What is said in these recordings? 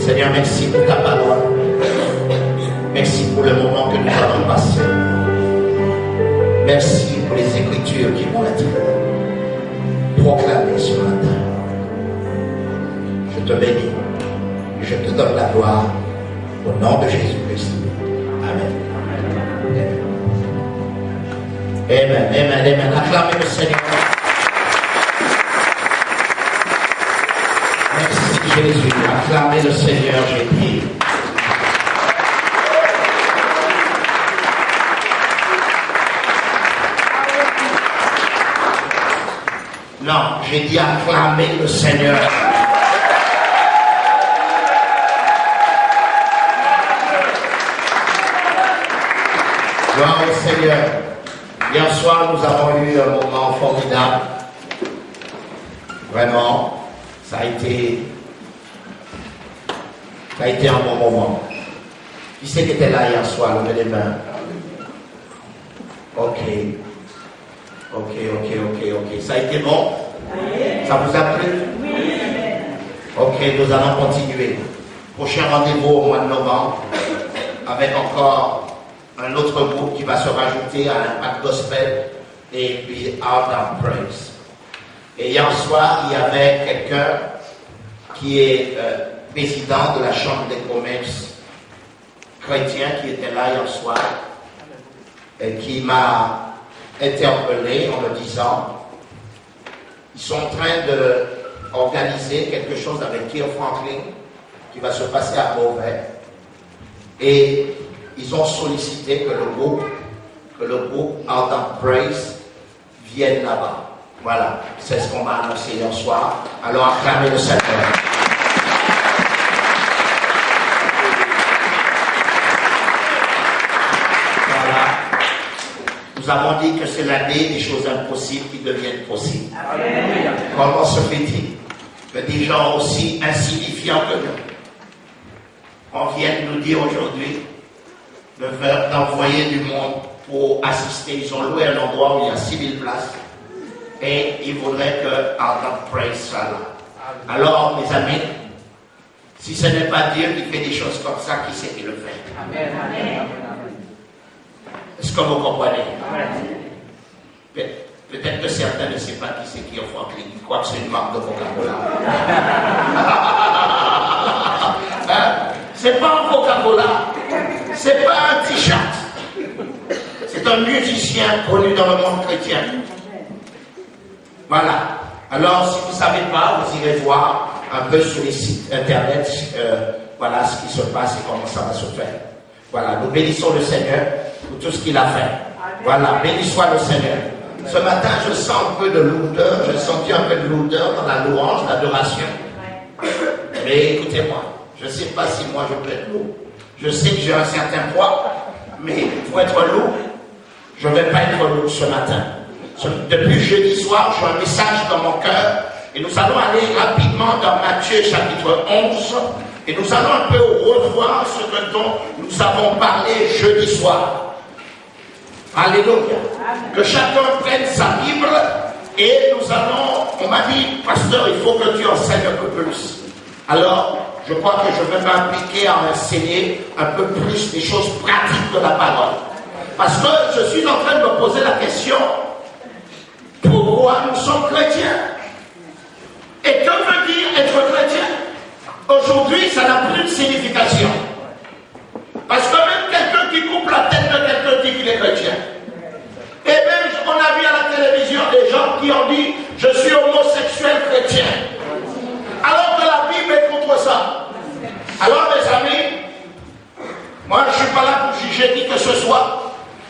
Seigneur, merci pour ta parole. Merci pour le moment que nous avons passé. Merci pour les Écritures qui vont être proclamées ce matin. Je te bénis. Je te donne la gloire au nom de Jésus-Christ. Amen. Amen, amen, amen. Acclamez le Seigneur. Merci Jésus. Acclamez le Seigneur, j'ai prié. Non, j'ai dit acclamer le Seigneur. Gloire au Seigneur. Hier soir, nous avons eu un moment formidable. Vraiment, ça a été un bon moment. Qui c'est qui était là hier soir? Levez les mains. Ok. Ça a été bon? Ça vous a plu? Ok, nous allons continuer. Prochain rendez-vous au mois de novembre avec encore un autre groupe qui va se rajouter à l'Impact Gospel et puis Art of Praise. Et hier soir, il y avait quelqu'un qui est président de la Chambre des commerces chrétiens qui était là hier soir et qui m'a interpellé en me disant ils sont en train d'organiser quelque chose avec Kirk Franklin qui va se passer à Beauvais et ils ont sollicité que le groupe Art of Praise vienne là-bas. Voilà, c'est ce qu'on m'a annoncé hier soir. Alors acclamez le Seigneur. Nous avons dit que c'est l'année des choses impossibles qui deviennent possibles. Amen. Comment se fait-il que des gens aussi insignifiants que nous, on vienne nous dire aujourd'hui d'envoyer du monde pour assister? Ils ont loué un endroit où il y a 6000 places et ils voudraient que Art of Praise soit là. Alors, mes amis, si ce n'est pas Dieu qui fait des choses comme ça, qui c'est qui le fait? Amen. Amen. Est-ce que vous comprenez? Peut-être que certains ne savent pas qui c'est qui offre Franklin. Ils croient que c'est une marque de Coca-Cola. C'est pas un Coca-Cola. C'est pas un t-shirt. C'est un musicien connu dans le monde chrétien. Voilà. Alors, si vous ne savez pas, vous irez voir un peu sur les sites internet, voilà ce qui se passe et comment ça va se faire. Voilà, nous bénissons le Seigneur pour tout ce qu'il a fait. Voilà, béni soit le Seigneur. Ce matin, je sens un peu de lourdeur, j'ai senti un peu de lourdeur dans la louange, l'adoration. Mais écoutez-moi, je ne sais pas si moi je peux être lourd. Je sais que j'ai un certain poids, mais pour être lourd, je ne vais pas être lourd ce matin. Depuis jeudi soir, j'ai un message dans mon cœur et nous allons aller rapidement dans Matthieu chapitre 11 et nous allons un peu revoir ce dont nous avons parlé jeudi soir. Alléluia. Que chacun prenne sa Bible et nous allons, on m'a dit, pasteur, il faut que tu enseignes un peu plus. Alors, je crois que je vais m'impliquer à enseigner un peu plus des choses pratiques de la parole. Parce que je suis en train de me poser la question, pourquoi nous sommes chrétiens? Et que veut dire être chrétien? Aujourd'hui, ça n'a plus de signification. Parce que même quelqu'un qui coupe la tête de quelqu'un dit qu'il est chrétien. Et même, on a vu à la télévision des gens qui ont dit « Je suis homosexuel chrétien ». Alors que la Bible est contre ça. Alors, mes amis, moi, je ne suis pas là pour juger qui que ce soit,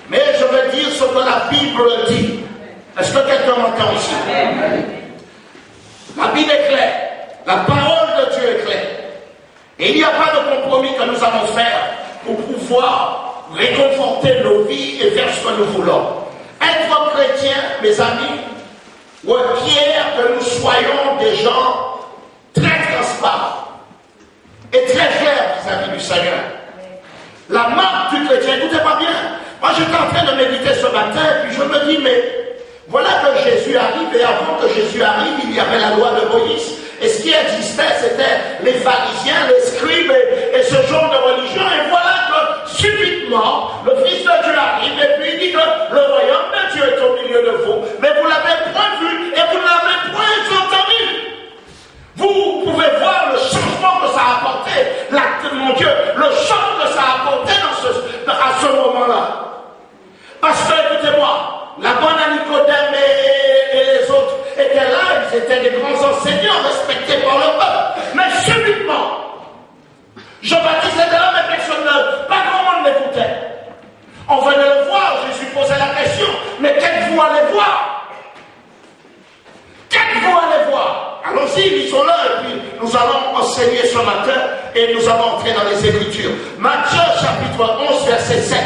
mais je veux dire ce que la Bible dit. Est-ce que quelqu'un m'entend ici? La Bible est claire. La parole de Dieu est claire. Et il n'y a pas de compromis que nous allons faire pour pouvoir réconforter nos vies et faire ce que nous voulons. Être chrétien, mes amis, requiert que nous soyons des gens très transparents et très clairs vis-à-vis du Seigneur. La marque du chrétien, écoutez-moi bien. Moi, j'étais en train de méditer ce matin, et puis je me dis, mais voilà que Jésus arrive, et avant que Jésus arrive, il y avait la loi de Moïse. Et ce ce qui existait, c'était les pharisiens, les scribes et ce genre de religion. Et voilà que subitement, le Fils de Dieu arrive et puis il dit que le royaume de Dieu est au milieu de vous. Mais vous ne l'avez point vu et vous ne l'avez point entendu. Vous pouvez voir le changement que ça a apporté, mon Dieu, le choc que ça a apporté à ce moment-là. Parce que, écoutez-moi, la bonne Nicodème et les autres étaient là, ils étaient des grands enseignants respectés par le peuple. Mais subitement, Jean-Baptiste était là, mais personne pas grand monde l'écoutait. On venait le voir, Jésus posait la question, mais qu'êtes-vous allé voir? Qu'êtes-vous allé voir? Allons-y, lisons-le, et puis nous allons enseigner ce matin, et nous allons entrer dans les Écritures. Matthieu chapitre 11, verset 7.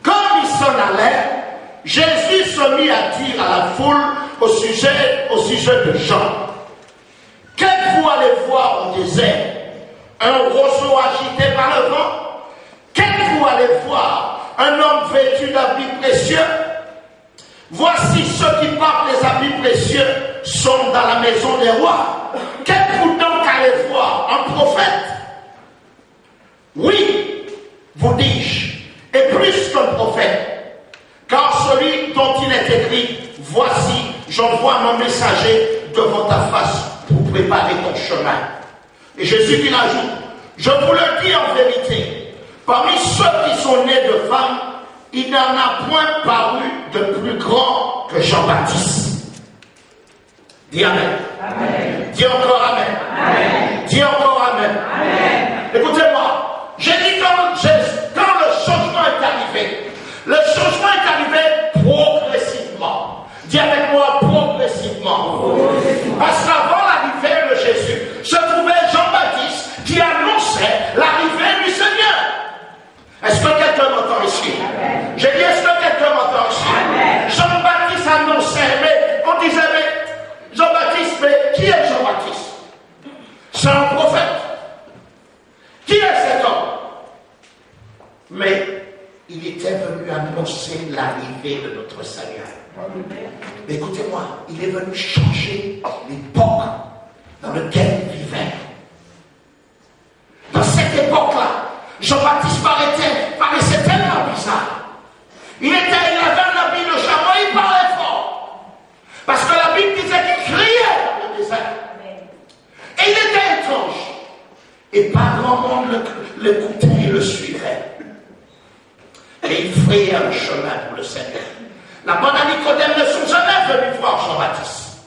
Comme il s'en allait, Jésus se mit à dire à la foule au sujet de Jean. Qu'êtes-vous allé voir au désert? Un roseau agité par le vent? Qu'êtes-vous allé voir? Un homme vêtu d'habits précieux? Voici ceux qui portent les habits précieux sont dans la maison des rois. Qu'êtes-vous donc allé voir? Un prophète? Oui, vous dis-je, et plus qu'un prophète. Car celui dont il est écrit, voici, j'envoie mon messager devant ta face pour préparer ton chemin. Et Jésus qui l'ajoute, je vous le dis en vérité, parmi ceux qui sont nés de femmes, il n'en a point paru de plus grand que Jean-Baptiste. Dis Amen. Amen. Dis encore Amen. Amen. Dis encore Amen. Amen. Écoutez-moi, j'ai dit quand le changement est arrivé, le changement est arrivé progressivement. Dis avec moi progressivement. Parce qu'avant l'arrivée de Jésus, se trouvait Jean-Baptiste qui annonçait l'arrivée du Seigneur. Est-ce que quelqu'un m'entend ici? J'ai dit, est-ce que quelqu'un m'entend ici? Jean-Baptiste annonçait, mais on disait, mais Jean-Baptiste, mais qui est Jean-Baptiste? C'est un prophète. Qui est cet homme? Mais il était venu annoncer l'arrivée de notre Seigneur. Mais écoutez-moi, il est venu changer l'époque dans laquelle il vivait. Dans cette époque-là, Jean-Baptiste paraissait tellement bizarre. Il avait un habit de chameau, il parlait fort. Parce que la Bible disait qu'il criait dans le désert. Et il était étrange. Et pas grand monde l'écoutait et le suivait. Et il frayait un chemin pour le Seigneur. La bonne Nicodème ne sont jamais venus voir Jean-Baptiste.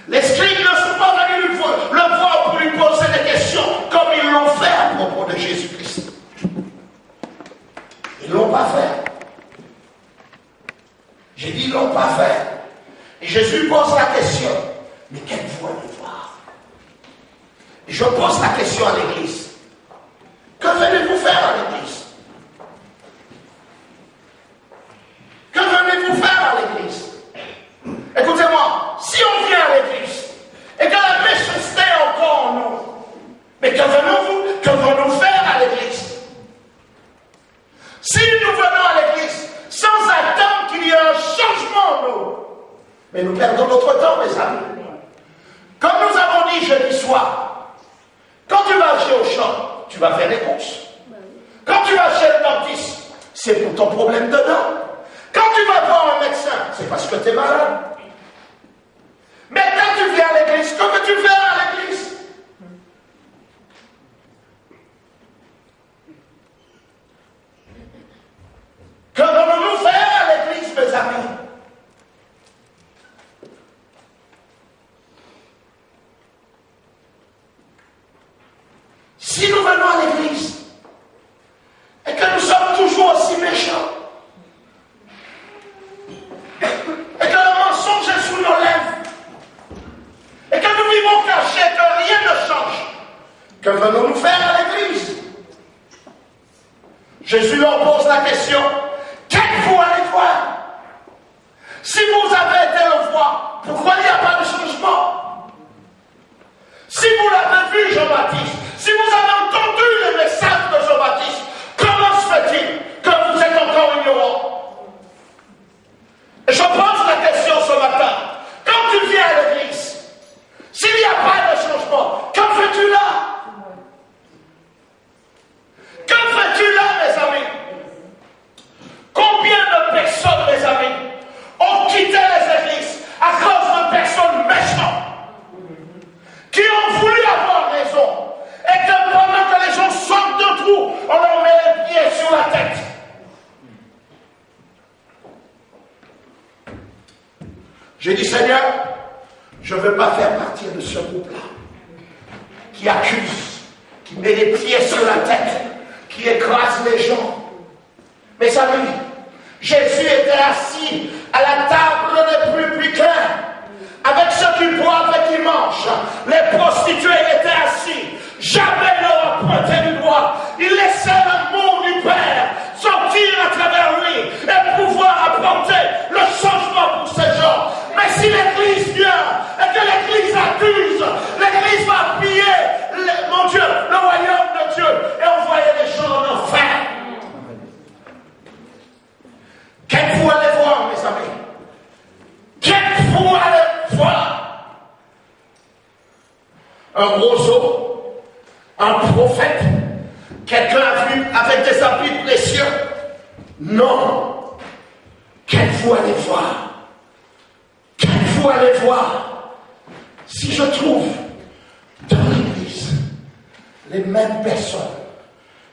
Les scribes ne sont pas venus le voir pour lui poser des questions comme ils l'ont fait à propos de Jésus-Christ. Ils ne l'ont pas fait. J'ai dit, ils ne l'ont pas fait. Et Jésus pose la question, mais qu'êtes-vous allé voir? Et je pose la question à l'église. Que venez-vous faire à l'église? Que venez-vous faire à l'église? Écoutez-moi, si on vient à l'église et que la méchanceté est encore en nous, mais que venons-nous faire à l'église? Si nous venons à l'église sans attendre qu'il y ait un changement en nous, mais nous perdons notre temps, mes amis. Comme nous avons dit jeudi soir, quand tu vas acheter au champ, tu vas faire des courses. Quand tu vas chez le dentiste, c'est pour ton problème de dents. Quand tu vas voir un médecin, c'est parce que tu es malade. Mais quand tu viens à l'église, que veux-tu faire à l'église? Que venons-nous faire à l'église, mes amis? Si nous venons à l'église et que nous sommes toujours aussi méchants, et que le mensonge est sous nos lèvres, et que nous vivons cachés, que rien ne change, que venons-nous faire à l'église? Jésus leur pose la question, qu'êtes-vous allé voir? Si vous avez été le voir, pourquoi il n'y a pas de changement? Si vous l'avez vu, Jean-Baptiste, si vous avez entendu le message de Jean-Baptiste, comment se fait-il que vous êtes encore ignorants? Je pose la question ce matin. Quand tu viens à l'église, si J'ai dit, Seigneur, je ne veux pas faire partie de ce groupe-là qui accuse, qui met les pieds sur la tête, qui écrase les gens. Mes amis, Jésus était assis à la table des publicains, avec ceux qui boivent et qui mangent. Les prostituées étaient assis. Jamais ne leur pointait du doigt. Il laissait l'amour du Père sortir à travers lui et pouvoir apporter le changement pour ces gens. Mais si l'Église vient et que l'Église accuse, l'Église va piller, mon Dieu, le royaume de Dieu et envoyer les gens en enfer. Qu'êtes-vous allez voir, mes amis? Qu'êtes-vous allez voir? Un roseau, un prophète, quelqu'un a vu avec des habits précieux? Non. Qu'êtes-vous allez voir? Qu'êtes-vous allez voir? Si je trouve dans l'église les mêmes personnes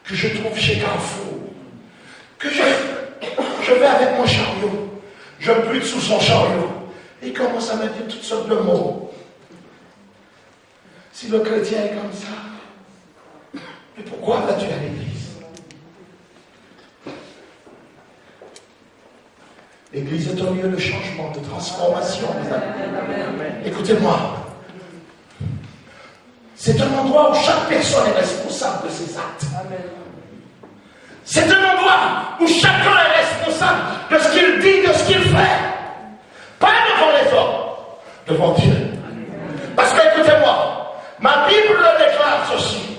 que je trouve chez Carrefour, que je vais avec mon chariot, je bute sous son chariot, et il commence à me dire toutes sortes de mots. Si le chrétien est comme ça, mais pourquoi vas-tu à l'église? L'église est un lieu de changement, de transformation, mes amis. Écoutez-moi. C'est un endroit où chaque personne est responsable de ses actes. C'est un endroit où chacun est responsable de ce qu'il dit, de ce qu'il fait. Pas devant les hommes, devant Dieu. Parce que, écoutez-moi, ma Bible déclare ceci,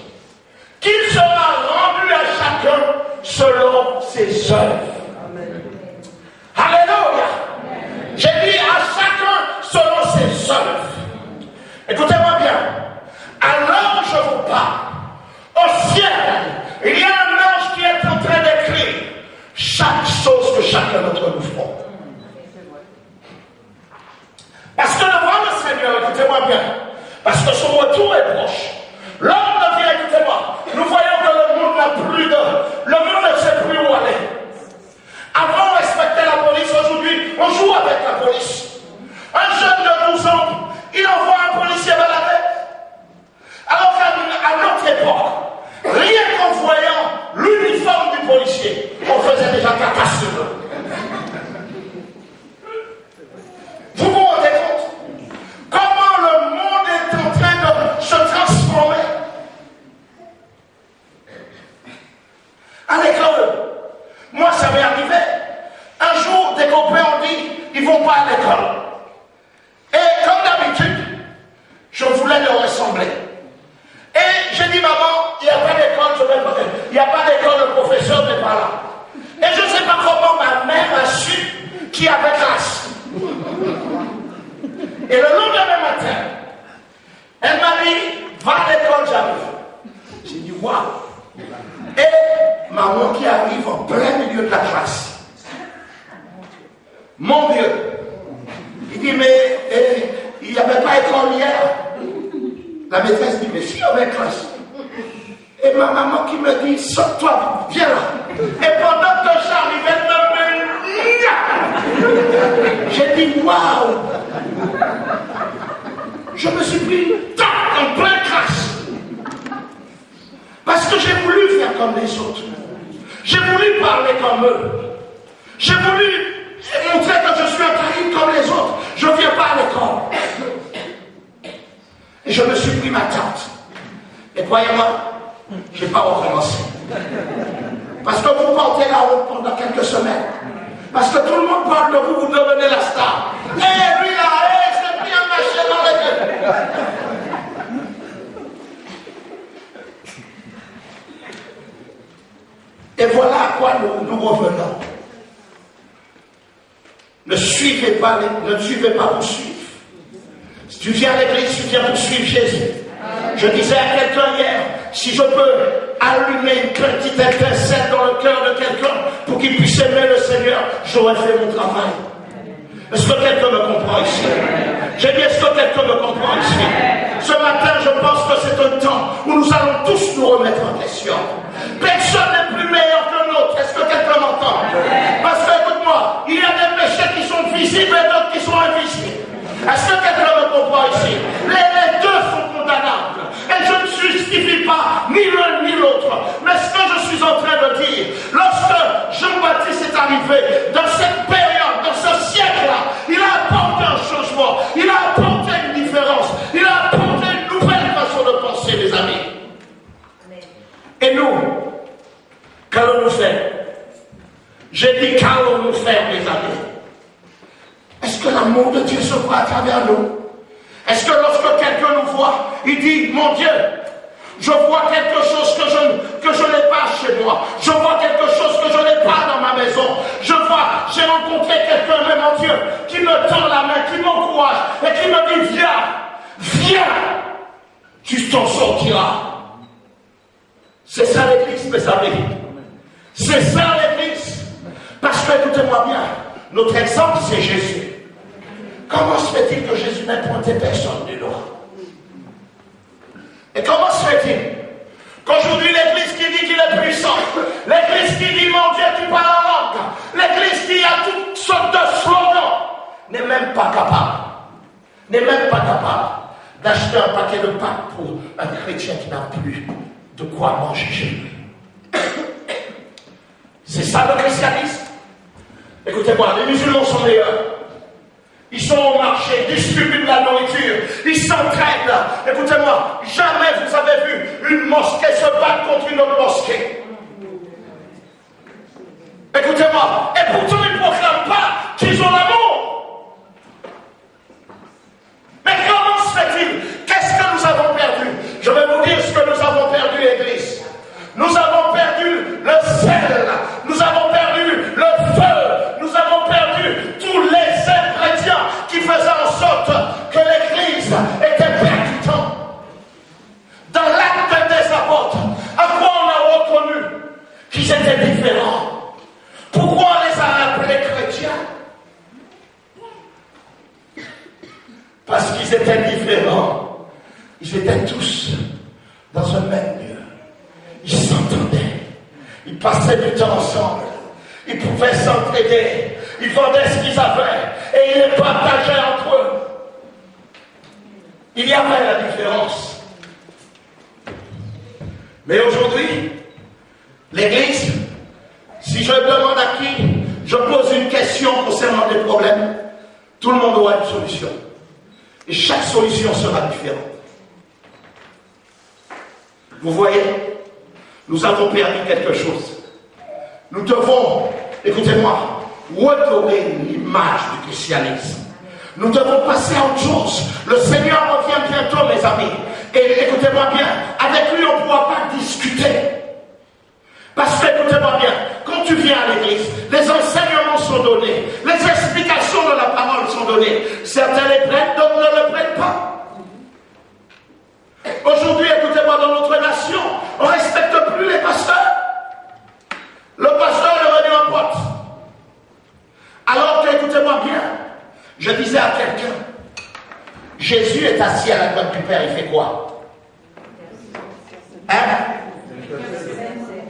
qu'il sera rendu à chacun selon ses œuvres. Alléluia. J'ai dit à chacun selon ses œuvres. Écoutez-moi bien. Alors je vous parle. Au ciel, il y a un ange qui est en train d'écrire chaque chose que chacun d'entre nous fera. Parce que le roi du Seigneur, écoutez-moi bien, parce que son retour est proche. L'homme devient, écoutez-moi, nous voyons que le monde n'a plus le monde ne sait plus où aller. Avant, on respectait la police, aujourd'hui, on joue avec la police. Un jeune de 12 ans, il envoie un policier balader. Alors qu'à notre époque, rien qu'en voyant l'uniforme du policier, on faisait déjà caca sur eux. Vous vous rendez compte comment le monde est en train de se transformer? À l'école, moi ça m'est arrivé. Un jour, des copains ont dit, ils ne vont pas à l'école. Et comme d'habitude, je voulais leur ressembler. Et j'ai dit, maman, il n'y a pas d'école, il n'y a pas d'école, le professeur n'est pas là. Et je ne sais pas comment ma mère a su qui avait classe. Et le lendemain matin, elle m'a dit, va à l'école, j'arrive. J'ai dit, waouh. Et maman qui arrive en plein milieu de la classe. Mon Dieu. Il dit, mais il n'y avait pas école hier. La maîtresse dit, mais si, il y avait classe. Et ma maman qui me dit, saute-toi, viens là. Et pendant que j'arrivais, elle me j'ai dit, waouh. Je me suis pris en plein classe. Parce que j'ai voulu faire comme les autres. J'ai voulu parler comme eux. J'ai voulu montrer que je suis un caïd comme les autres. Je ne viens pas à l'école. Et je me suis pris ma tarte. Et croyez-moi, je n'ai pas recommencé. Parce que vous portez la honte pendant quelques semaines. Parce que tout le monde parle de vous, vous devenez la star. Et lui là, c'est bien marché dans les gueules. Et voilà à quoi nous revenons. Ne suivez pas pour suivre. Si tu viens à l'église, tu viens pour suivre Jésus. Je disais à quelqu'un hier, si je peux allumer une petite étincelle dans le cœur de quelqu'un pour qu'il puisse aimer le Seigneur, j'aurais fait mon travail. Est-ce que quelqu'un me comprend ici? J'ai dit, est-ce que quelqu'un me comprend ici? Ce matin, je pense que c'est un temps où nous allons tous nous remettre en question. Personne n'est plus meilleur que l'autre. Est-ce que quelqu'un m'entend? Parce que, écoute-moi, il y a des péchés qui sont visibles et d'autres qui sont invisibles. Est-ce que quelqu'un me comprend ici? Les deux sont condamnables. Et je ne justifie pas ni l'un ni l'autre. Mais ce que je suis en train de dire, lorsque Jean-Baptiste est arrivé dans cette période, dans ce siècle-là, il a apporté un changement, il a apporté une différence, il a apporté une nouvelle façon de penser, mes amis. Et nous, qu'allons-nous faire? J'ai dit qu'allons-nous faire, mes amis? Est-ce que l'amour de Dieu se voit à travers nous? Est-ce que lorsque quelqu'un nous voit, il dit, mon Dieu, je vois quelque chose que je n'ai pas chez moi. Je vois quelque chose que je n'ai pas dans ma maison. J'ai rencontré quelqu'un, mais mon Dieu, qui me tend la main, qui m'encourage et qui me dit, viens, tu t'en sortiras. C'est ça l'église, mes amis. C'est ça l'église. Parce que, écoutez-moi bien, notre exemple, c'est Jésus. Comment se fait-il que Jésus n'ait pointé personne du doigt? Et comment se fait-il qu'aujourd'hui l'église qui dit qu'il est puissant, l'église qui dit mon Dieu tu parles en langue, l'église qui a toutes sortes de slogans, n'est même pas capable d'acheter un paquet de pâtes pour un chrétien qui n'a plus de quoi manger chez lui? C'est ça le christianisme. Écoutez-moi, les musulmans sont meilleurs. Ils sont au marché, distribuent de la nourriture, ils s'entraident. Écoutez-moi, jamais vous avez vu une mosquée se battre contre une autre mosquée. Écoutez-moi, et pourtant ils ne proclament pas qu'ils ont l'amour. Mais comment se fait-il? Qu'est-ce que nous avons perdu? Je vais vous dire ce que nous avons perdu, l'église. Nous avons perdu le sel, nous avons perdu le feu, nous avons perdu tous les ingrédients qui faisaient en sorte que l'église était percutante. Dans l'acte des apôtres, à quoi on a reconnu qu'ils étaient différents? Pourquoi on les a appelés chrétiens? Parce qu'ils étaient différents. Ils étaient tous dans un même lieu. Ils s'entendaient, ils passaient du temps ensemble, ils pouvaient s'entraider, ils vendaient ce qu'ils avaient et ils les partageaient entre eux. Il y avait la différence. Mais aujourd'hui, l'église, si je demande à qui je pose une question concernant des problèmes, tout le monde aura une solution. Et chaque solution sera différente. Vous voyez? Nous avons perdu quelque chose. Nous devons, écoutez-moi, redorer l'image du christianisme. Nous devons passer à autre chose. Le Seigneur revient bientôt, mes amis. Et écoutez-moi bien, avec lui, on ne pourra pas discuter. Parce que, écoutez-moi bien, quand tu viens à l'église, les enseignements sont donnés, les explications de la parole sont données. Certains les prennent, d'autres ne le prennent pas. Aujourd'hui, écoutez-moi, dans notre nation, on ne respecte plus les pasteurs. Le pasteur est devenu un pote. Alors que, écoutez-moi bien, je disais à quelqu'un, Jésus est assis à la droite du Père, il fait quoi? Hein?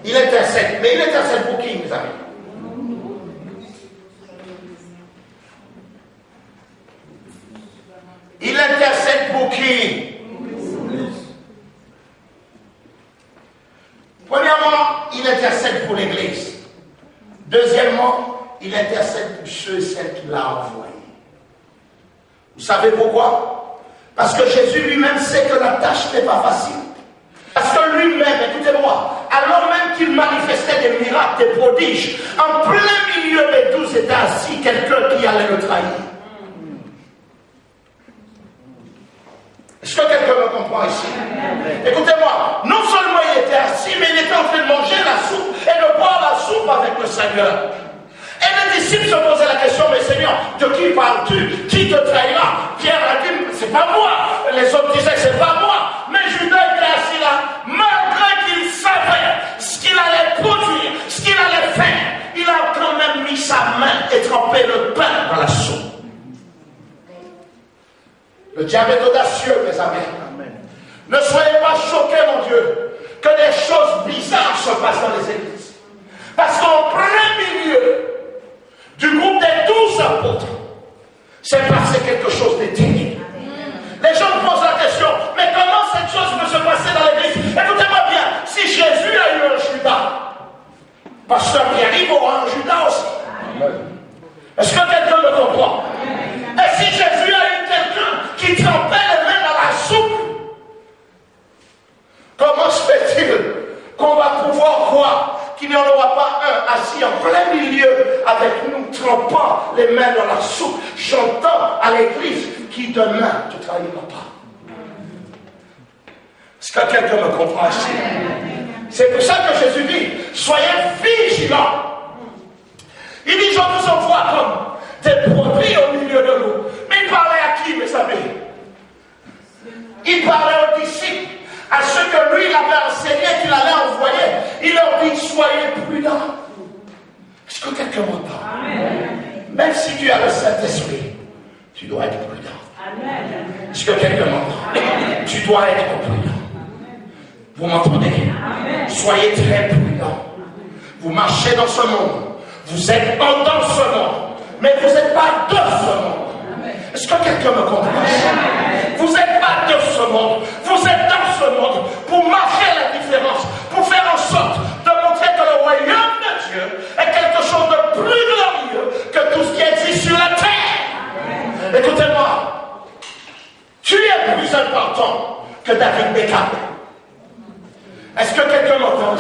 Il intercède. Mais il intercède pour qui, mes amis? Il intercède pour qui? Premièrement, il intercède pour l'Église. Deuxièmement, il intercède pour ceux et celles qu'il a envoyés. Vous savez pourquoi? Parce que Jésus lui-même sait que la tâche n'est pas facile. Parce que lui-même, écoutez-moi, alors même qu'il manifestait des miracles, des prodiges, en plein milieu des 12 était assis quelqu'un qui allait le trahir. Est-ce que quelqu'un me comprend ici? Écoutez-moi, non seulement il était assis, mais il était en train de manger la soupe et de boire la soupe avec le Seigneur. Et les disciples se posaient la question, mais Seigneur, de qui parles-tu? Qui te trahira? Pierre a dit, c'est pas moi. Les autres disaient, c'est pas moi. Mais Judas était assis là, malgré qu'il savait ce qu'il allait produire, ce qu'il allait faire. Il a quand même mis sa main et trempé le pain dans la soupe. Le diable est audacieux, mes amis. Amen. Ne soyez pas choqués, mon Dieu, que des choses bizarres se passent dans les églises. Parce qu'en plein milieu du groupe des 12 apôtres, s'est passé quelque chose d'éternel. Pasteur Pierre, il va en Judas aussi. Est-ce que quelqu'un me comprend? Et si Jésus a eu quelqu'un qui trempait les mains dans la soupe, comment se fait-il qu'on va pouvoir croire qu'il n'y en aura pas un assis en plein milieu avec nous, trempant les mains dans la soupe, chantant à l'église qui demain ne te trahira pas? Est-ce que quelqu'un me comprend ici? C'est pour ça que Jésus dit, soyez vigilants. Il dit, je vous envoie comme des brebis au milieu de l'eau. Mais il parlait à qui, mes amis? Il parlait aux disciples, à ceux que lui, il avait enseigné, qu'il allait envoyer. Il leur dit, soyez prudents. Est-ce que quelqu'un m'entend? Même si tu as le Saint-Esprit, tu dois être prudent. Est-ce que quelqu'un m'entend? Tu dois être prudent. Vous m'entendez? Soyez très prudents. Vous marchez dans ce monde. Vous êtes dans ce monde. Mais vous n'êtes pas de ce monde. Est-ce que quelqu'un me comprend? Vous n'êtes pas de ce monde. Vous êtes dans ce monde pour marquer la différence, pour faire en sorte de montrer que le royaume de Dieu est quelque chose de plus glorieux que tout ce qui existe sur la terre. Écoutez-moi. Tu es plus important que David Beckham. Est-ce que quelqu'un m'entend?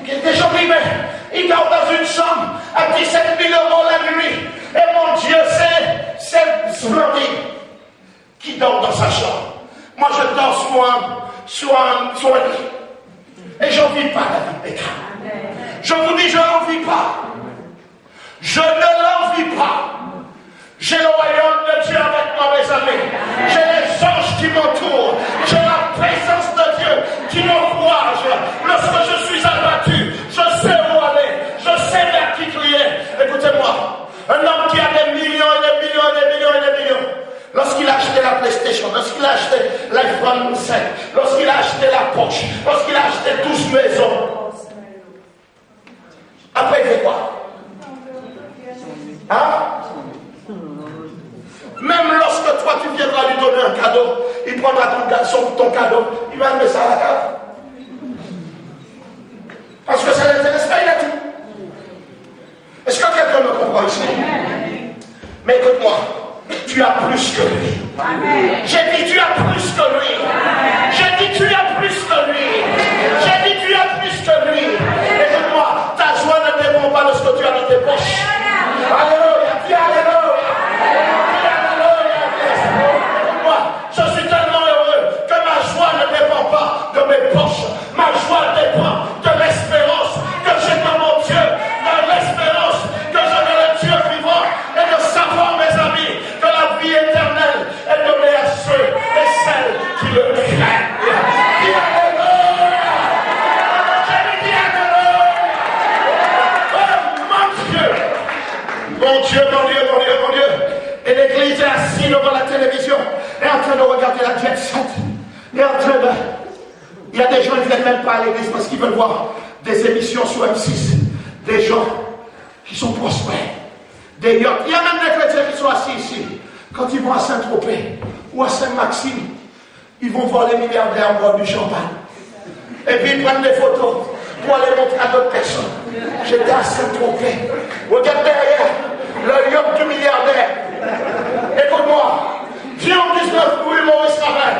Des gens vivent, ils dorment dans une chambre à 17 000 € la nuit. Et mon Dieu, c'est splendide. Qui dort dans sa chambre? Moi, je dors sur un lit. Et je n'envie pas David Beckham. Je vous dis, je n'envie pas. Je ne l'envie pas. J'ai le royaume de Dieu avec moi, mes amis. J'ai les anges qui m'entourent. J'ai la présence de Dieu qui m'encourage. Lorsque je suis abattu, je sais où aller. Je sais vers qui crier. Écoutez-moi, un homme qui a des millions et des millions et des millions et des millions, lorsqu'il a acheté la PlayStation, lorsqu'il a acheté l'iPhone 5, lorsqu'il a acheté la Porsche, lorsqu'il a acheté 12 maisons, après il fait quoi? Hein? Même lorsque toi tu viendras lui donner un cadeau, il prendra ton cadeau, il va le mettre ça à la cave. Parce que ça ne l'intéresse pas, il a tout. Est-ce que quelqu'un me comprend ici? Mais écoute-moi, tu as plus que lui. J'ai dit tu as plus que lui. J'ai dit tu as plus que lui. J'ai dit tu as plus que lui. Écoute-moi, ta joie ne dépend pas de ce que tu as dans tes poches. Alléluia, dis alléluia. Je suis tellement heureux que ma joie ne dépend pas de mes poches. Ma joie dépend de l'espérance que j'ai dans mon Dieu, de l'espérance que j'ai dans le Dieu vivant, et de savoir, mes amis, que la vie éternelle est donnée à ceux et celles qui le craignent. Dis alléluia! J'ai dit alléluia! Oh mon Dieu! Mon Dieu, mon Dieu, mon Dieu, mon Dieu! Et l'église est assise devant la télévision, est en train de regarder la jet set, est en train de... Il y a des gens qui ne viennent même pas à l'église parce qu'ils veulent voir des émissions sur M6, des gens qui sont prospères, des yachts. Il y a même des chrétiens qui sont assis ici. Quand ils vont à Saint-Tropez ou à Saint-Maxime, ils vont voir les milliardaires boire du champagne. Et puis ils prennent des photos pour aller montrer à d'autres personnes. J'étais à Saint-Tropez. Regarde derrière, le yacht du milliardaire. Écoute-moi, viens au 19 rue Maurice Ravel,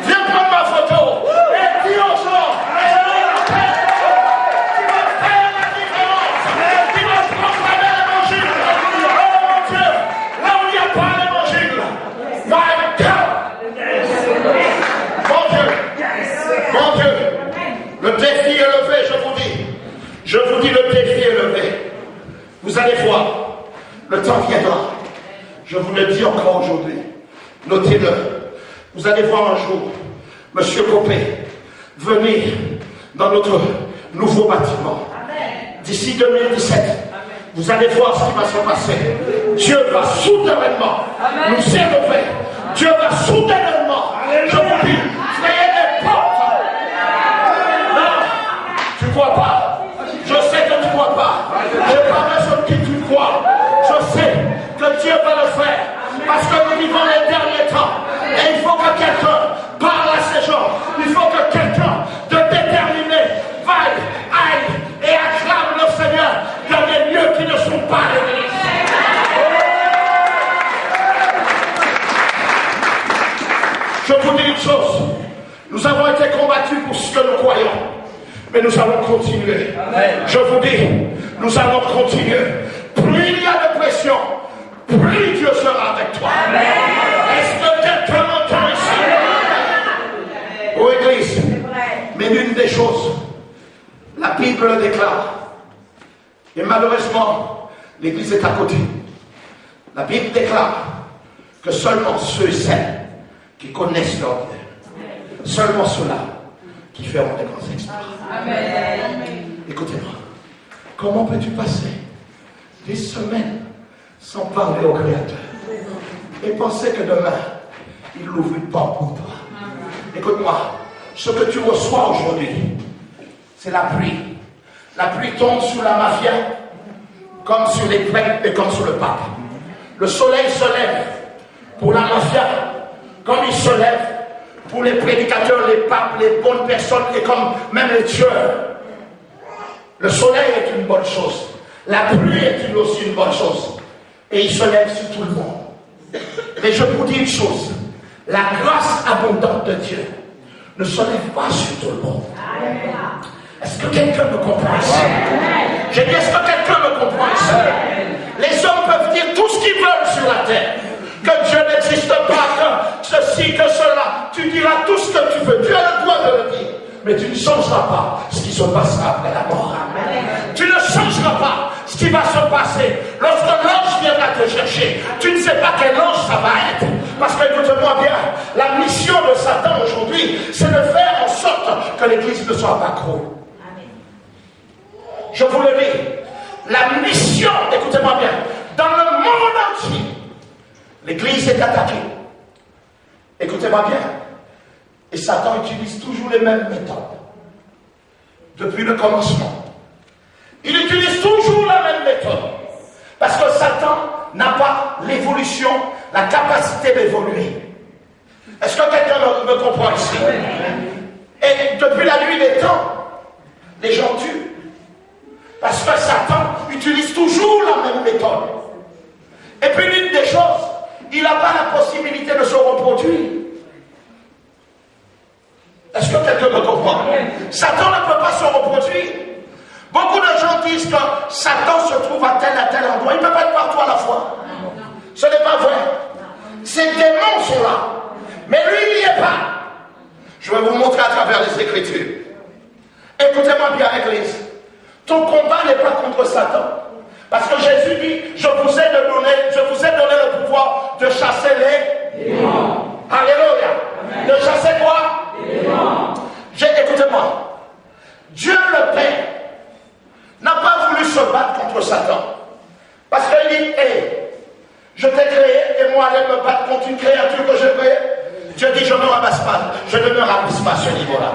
viens prendre ma photo et dis aux gens, tu vas faire la différence, tu vas proclamer l'évangile. Oh mon Dieu, là où il n'y a pas l'évangile, my God. Mon Dieu, le défi est levé, je vous dis le défi est levé. Vous allez voir, le temps viendra. Je vous le dis encore aujourd'hui. Notez-le. Vous allez voir un jour M. Copé venir dans notre nouveau bâtiment. D'ici 2017, vous allez voir ce qui va se passer. Dieu va soudainement nous élever. Dieu va soudainement. Je vous dis, frayez les portes. Non, tu ne crois pas. Je sais que tu ne crois pas. Je parle sur qui tu crois. Je sais que Dieu va le faire. Parce que nous vivons les derniers temps. Et il faut que quelqu'un parle à ces gens. Il faut que quelqu'un de déterminé aille et acclame le mais nous allons continuer. Amen. Je vous dis, nous allons continuer. Plus il y a de pression, plus Dieu sera avec toi. Amen. Est-ce que quelqu'un m'entend ici? Oh Église, mais l'une des choses, la Bible déclare, et malheureusement, l'Église est à côté. La Bible déclare que seulement ceux et celles qui connaissent leur Dieu, seulement ceux-là qui feront des grands exploits. Écoutez-moi, comment peux-tu passer des semaines sans parler au Créateur et penser que demain, il ouvre une porte pour toi? Écoute-moi, ce que tu reçois aujourd'hui, c'est la pluie. La pluie tombe sur la mafia, comme sur les prêtres et comme sur le pape. Le soleil se lève pour la mafia, comme il se lève pour les prédicateurs, les papes, les bonnes personnes et comme même les tueurs. Le soleil est une bonne chose. La pluie est aussi une bonne chose. Et il se lève sur tout le monde. Mais je vous dis une chose. La grâce abondante de Dieu ne se lève pas sur tout le monde. Est-ce que quelqu'un me comprend ici? J'ai dit, est-ce que quelqu'un me comprend ici? Les hommes peuvent dire tout ce qu'ils veulent sur la terre. Que Dieu n'existe pas, que ceci, que cela. Tu diras tout ce que tu veux. Tu as le droit de le dire. Mais tu ne changeras pas ce qui se passera après la mort. Tu ne changeras pas ce qui va se passer lorsque l'ange viendra te chercher. Tu ne sais pas quel ange ça va être. Parce que, écoute-moi bien, la mission de Satan aujourd'hui, c'est de faire en sorte que l'Église ne soit pas croue. Je vous le dis, la mission, écoutez-moi bien, dans le monde entier, l'Église est attaquée. Écoutez-moi bien. Et Satan utilise toujours les mêmes méthodes. Depuis le commencement. Il utilise toujours la même méthode. Parce que Satan n'a pas l'évolution, la capacité d'évoluer. Est-ce que quelqu'un me comprend ici? Et depuis la nuit des temps, les gens tuent. Parce que Satan utilise toujours la même méthode. Et puis l'une des choses, il n'a pas la possibilité de se reproduire. Est-ce que quelqu'un me comprend? Satan ne peut pas se reproduire. Beaucoup de gens disent que Satan se trouve à tel endroit. Il ne peut pas être partout à la fois. Ce n'est pas vrai. Ces démons sont là. Mais lui, il n'y est pas. Je vais vous montrer à travers les Écritures. Écoutez-moi bien, Église. Ton combat n'est pas contre Satan. Parce que Jésus dit, je vous ai donné le pouvoir de chasser les démons. Alléluia. De chasser quoi? Les démons. Écoutez-moi. Dieu le Père n'a pas voulu se battre contre Satan. Parce qu'il dit, hey, je t'ai créé et moi aller me battre contre une créature que j'ai créée. Dieu dit, je ne me ramasse pas. Je ne me ramasse pas à ce niveau-là.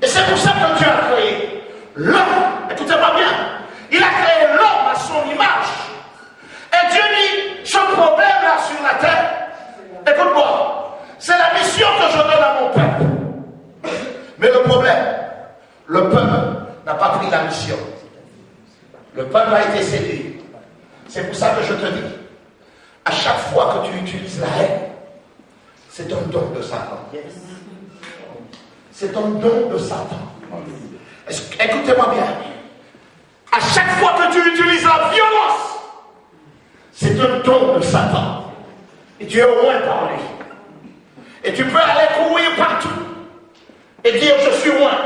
Et c'est pour ça que Dieu a créé l'homme. Écoutez-moi bien. Il a créé l'homme à son image. Et Dieu dit, ce problème-là sur la terre, écoute-moi, c'est la mission que je donne à mon peuple. Mais le problème, le peuple n'a pas pris la mission. Le peuple a été séduit. C'est pour ça que je te dis, à chaque fois que tu utilises la haine, c'est un don de Satan. C'est un don de Satan. Écoutez-moi bien. À chaque fois que tu utilises la violence, c'est un don de Satan. Et tu es au loin par lui. Et tu peux aller courir partout et dire je suis loin.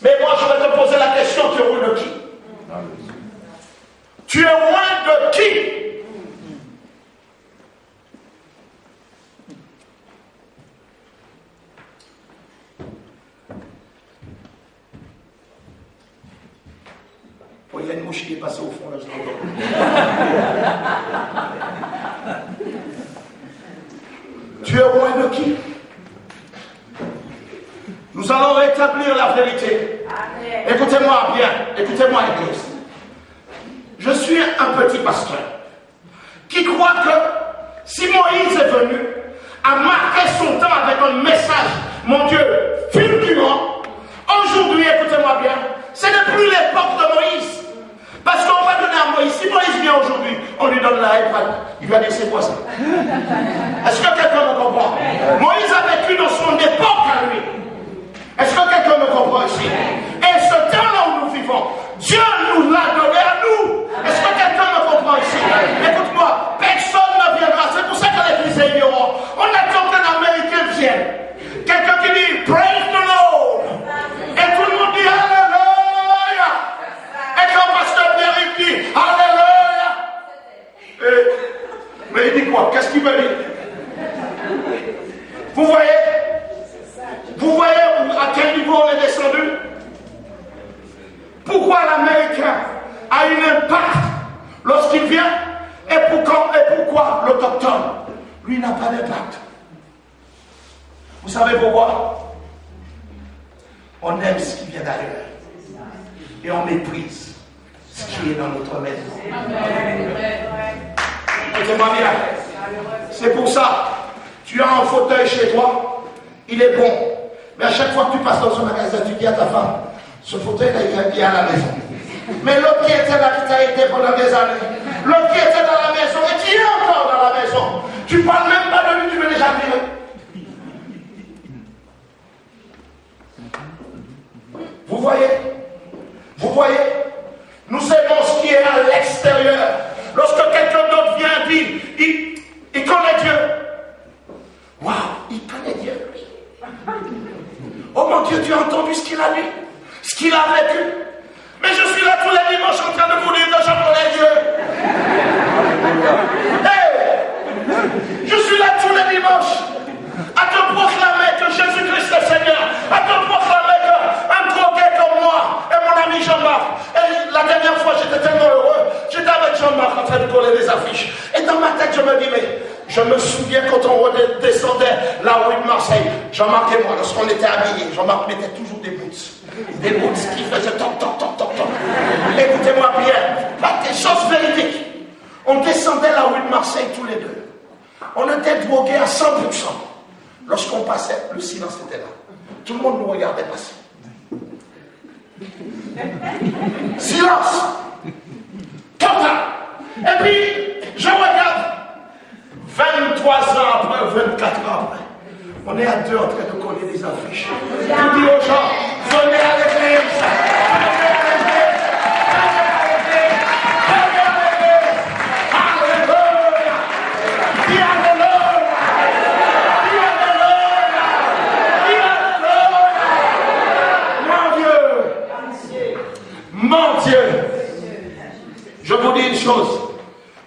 Mais moi je vais te poser la question, tu es loin de qui? Tu es loin de qui? Il y a une mouche qui est passée au fond, là, je l'entends. Tu es loin de qui? Nous allons rétablir la vérité. Écoutez-moi bien, écoutez-moi, Église. Je suis un petit pasteur qui croit que si Moïse est venu à marquer son temps avec un message, mon Dieu, fulgurant, aujourd'hui, écoutez-moi bien, ce n'est plus l'époque de Moïse. Parce qu'on va donner à Moïse. Si Moïse vient aujourd'hui, on lui donne la iPad. Il va dire c'est quoi ça? Est-ce que quelqu'un me comprend? Moïse a vécu dans son époque à lui. Est-ce que quelqu'un me comprend ici? Pourquoi l'Américain a un impact lorsqu'il vient et pourquoi l'Autochtone, lui, n'a pas d'impact? Vous savez pourquoi? On aime ce qui vient d'ailleurs et on méprise ce qui est dans notre maison. Écoutez-moi bien. C'est pour ça, tu as un fauteuil chez toi, il est bon. Mais à chaque fois que tu passes dans un magasin, tu dis à ta femme, ce fauteuil-là, il est à la maison. Mais l'autre qui était là, qui t'a été pendant des années, l'autre qui était dans la maison, et qui est encore dans la maison, tu parles même pas de lui, tu veux déjà virer. Vous voyez, nous aimons ce qui est à l'extérieur. Lorsque quelqu'un d'autre vient dire, il connaît Dieu. Waouh, il connaît Dieu, lui. Oh mon Dieu, tu as entendu ce qu'il a dit, ce qu'il a vécu. Mais je suis là tous les dimanches en train de vous dire que je connais Dieu. Hey, je suis là tous les dimanches à te proclamer que Jésus-Christ est Seigneur, à te proclamer qu'un drogué comme moi et mon ami Jean-Marc, et la dernière fois j'étais tellement heureux, j'étais avec Jean-Marc en train de coller des affiches, et dans ma tête je me dis, mais je me souviens quand on redescendait la rue de Marseille, Jean-Marc et moi, lorsqu'on était habillés, Jean-Marc mettait toujours des boots qui faisaient toc toc toc toc toc. Écoutez-moi bien, des choses véridiques. On descendait la rue de Marseille tous les deux. On était drogués à 100%. Lorsqu'on passait, le silence était là. Tout le monde nous regardait passer. Silence. Total. Et puis, je regarde. 23 ans après, 24 ans après. On est à deux en train de coller des affiches. Je dis aux gens, venez à l'église. Venez à l'église. Venez à l'église. Alléluia. Dis alléluia. Dis alléluia. Mon Dieu. Je vous dis une chose.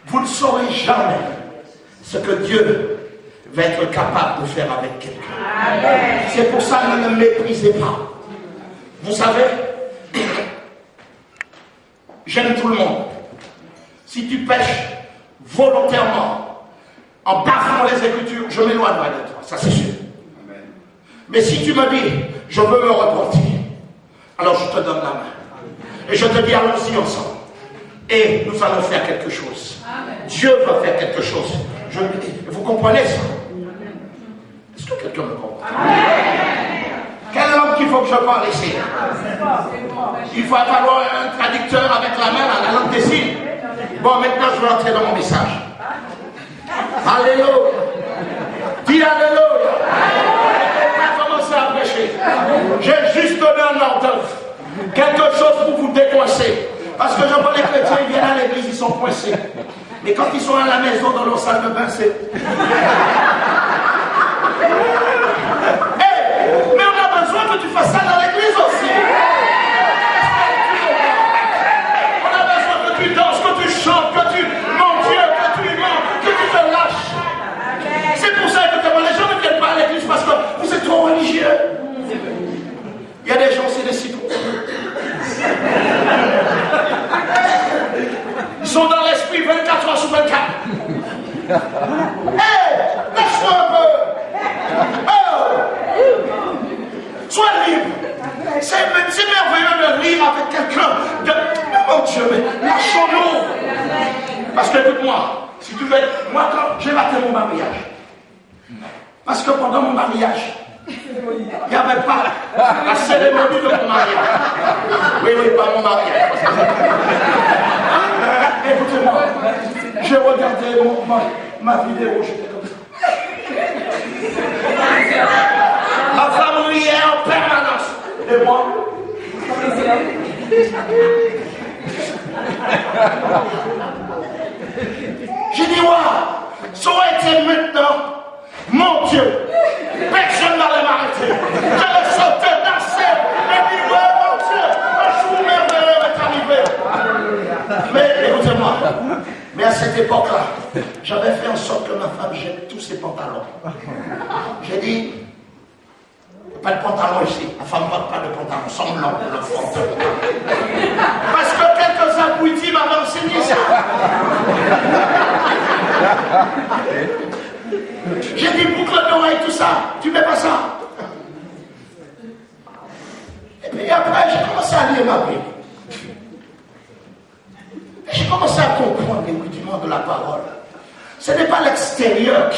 Vous ne saurez jamais ce que Dieu va être capable de faire avec quelqu'un. C'est pour ça que ne le méprisez pas. Vous savez, j'aime tout le monde. Si tu pêches volontairement, en bafouant les Écritures, je m'éloignerai de toi, ça c'est sûr. Mais si tu me dis, je veux me repentir, alors je te donne la main. Et je te dis, allons-y ensemble. Et nous allons faire quelque chose. Dieu va faire quelque chose. Vous comprenez ça? Est-ce que quelqu'un me comprend? Quelle langue qu'il faut que je parle ici? Il va falloir un traducteur avec la main, la langue des signes. Bon, maintenant je vais entrer dans mon message. Alléluia. Dis alléluia. On va commencer à prêcher. J'ai juste donné un ordre. Quelque chose pour vous décoincer. Parce que je vois les chrétiens, ils viennent à l'église, ils sont coincés. Mais quand ils sont à la maison, dans leur salle de bain, c'est... Hey, mais on a besoin que tu fasses ça dans l'église aussi. On a besoin que tu danses, que tu chantes, que tu... Mon Dieu, que tu aimes, que tu te lâches. C'est pour ça que les gens ne viennent pas à l'église parce que vous êtes trop religieux. Il y a des gens, c'est des citrons. Ils sont dans l'esprit 24 heures sur 24. Hey, lâche-toi un peu. Oh, sois libre. C'est merveilleux de lire avec quelqu'un. Oh Dieu, mais lâchons-nous. Parce que écoute-moi, si tu veux, moi quand j'ai raté mon mariage, parce que pendant mon mariage, il n'y avait pas la cérémonie de mon mariage. Oui, pas mon mariage. Écoutez-moi, j'ai regardé ma vidéo, j'étais comme ça. La femme riait en permanence. Et moi, j'ai dit, waouh, ça aurait été maintenant, mon Dieu, personne n'allait m'arrêter. J'allais sauter, danser, et dire, ouais, mon Dieu, un jour merveilleux est arrivé. Mais écoutez-moi, mais à cette époque-là, j'avais fait en sorte que ma femme jette tous ses pantalons. J'ai dit, pas de pantalon ici, la femme ne porte pas de pantalon, semblant de la forme de pantalon. signé ça. J'ai dit boucle d'oreille, tout ça. Tu mets pas ça. Et puis après, j'ai commencé à lire ma Bible. Et j'ai commencé à comprendre les rudiments de la parole. Ce n'est pas l'extérieur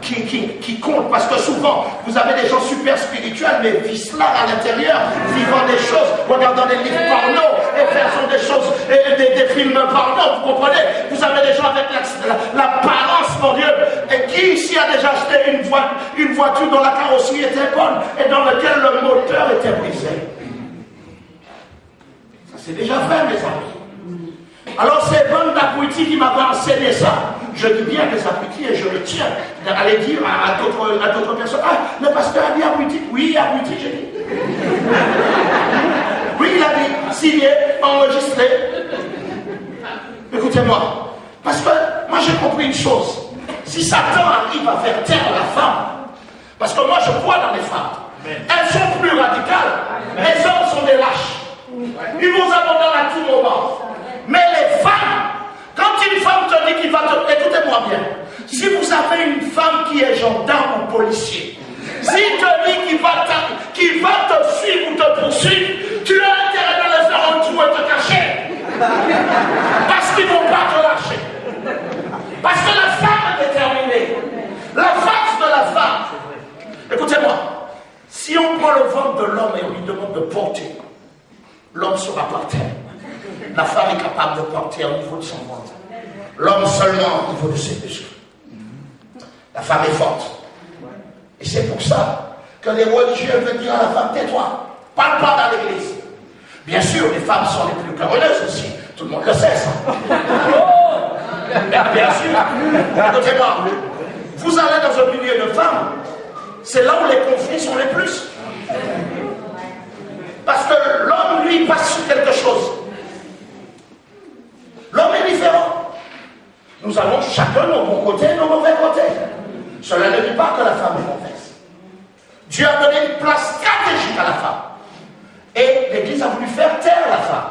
qui compte, parce que souvent, vous avez des gens super spirituels, mais vicelards à l'intérieur, vivant des choses, regardant des livres porno, et faisant des choses, des films porno, vous comprenez? Vous avez des gens avec l'apparence, mon Dieu, et qui ici a déjà acheté une voiture dont la carrosserie était bonne, et dans laquelle le moteur était brisé? Ça c'est déjà fait, mes amis. Alors c'est bonne d'abrutis qui m'avait enseigné ça. Je dis bien des abrutis et je le tiens à les dire à d'autres personnes. Ah, le pasteur a dit abruti. Oui, abruti, j'ai dit. Oui, il a dit, signé, enregistré. Écoutez-moi. Parce que moi j'ai compris une chose. Si Satan arrive à faire taire la femme, parce que moi je crois dans les femmes, elles sont plus radicales. Les hommes sont des lâches. Ils vous abandonnent à tout moment. Mais les femmes, quand une femme te dit qu'il va te... Écoutez-moi bien. Si vous avez une femme qui est gendarme ou policier, s'il te dit qu'il va te suivre ou te poursuivre, tu as intérêt de le faire en dessous et te cacher. Parce qu'ils ne vont pas te lâcher. Parce que la femme est déterminée. La force de la femme. Écoutez-moi. Si on prend le ventre de l'homme et on lui demande de porter, l'homme sera par terre. La femme est capable de porter au niveau de son ventre. L'homme seulement au niveau de ses muscles. La femme est forte. Et c'est pour ça que les religieux veulent dire à la femme, tais-toi, parle pas dans l'église. Bien sûr, les femmes sont les plus cœureuses aussi. Tout le monde le sait, ça. Bien sûr. Écoutez-moi, vous allez dans un milieu de femmes, c'est là où les conflits sont les plus. Parce que l'homme, lui, passe sur quelque chose. L'homme est différent. Nous avons chacun nos bons côtés et nos mauvais côtés. Cela ne dit pas que la femme est mauvaise. Dieu a donné une place stratégique à la femme. Et l'Église a voulu faire taire la femme.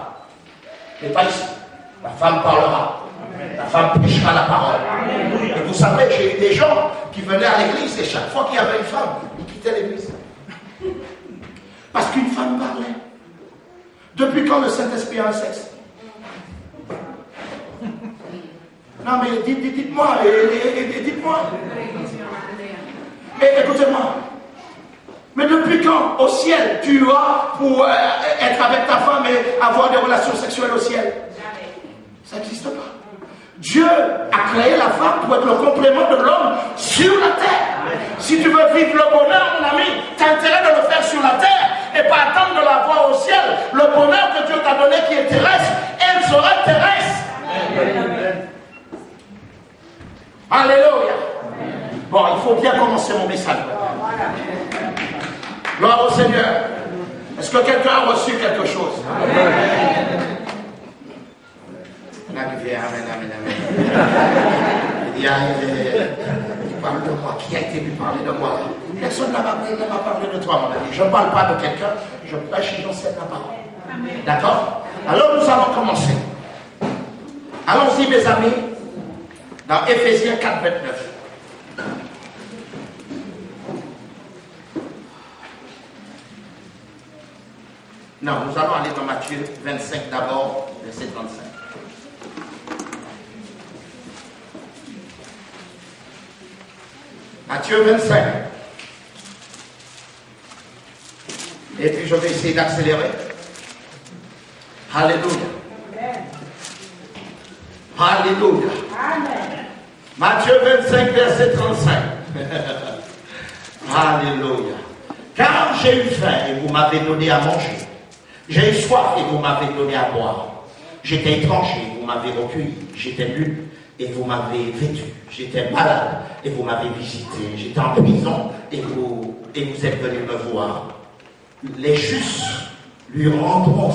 Mais pas ici. La femme parlera. La femme prêchera la parole. Et vous savez, j'ai eu des gens qui venaient à l'église et chaque fois qu'il y avait une femme, ils quittaient l'église. Parce qu'une femme parlait. Depuis quand le Saint-Esprit a un sexe? Non mais dites-moi, dites-moi. Et écoutez-moi. Mais depuis quand au ciel tu vas pour être avec ta femme et avoir des relations sexuelles au ciel? Ça n'existe pas. Dieu a créé la femme pour être le complément de l'homme sur la terre. Si tu veux vivre le bonheur, mon ami, tu as intérêt de le faire sur la terre et pas attendre de l'avoir au ciel. Le bonheur que Dieu t'a donné qui est terrestre, elle sera terrestre. Amen. Alléluia. Bon, il faut bien commencer mon message. Gloire au Seigneur. Est-ce que quelqu'un a reçu quelque chose? Amen. Amen. Il parle de moi. Qui a été lui parler de moi? Personne n'a parlé de toi, mon ami. Je ne parle pas de quelqu'un, je prêche et j'enseigne la parole. D'accord? Alors nous allons commencer. Allons-y, mes amis, dans Éphésiens 4, 29. Non, nous allons aller dans Matthieu 25 d'abord, verset 35. Matthieu 25. Et puis je vais essayer d'accélérer. Alléluia. Alléluia. Amen. Matthieu 25, verset 35. Alléluia. Car j'ai eu faim et vous m'avez donné à manger. J'ai eu soif et vous m'avez donné à boire. J'étais étranger et vous m'avez recueilli. J'étais nu et vous m'avez vêtu. J'étais malade et vous m'avez visité. J'étais en prison et vous êtes venus me voir. Les justes lui répondront,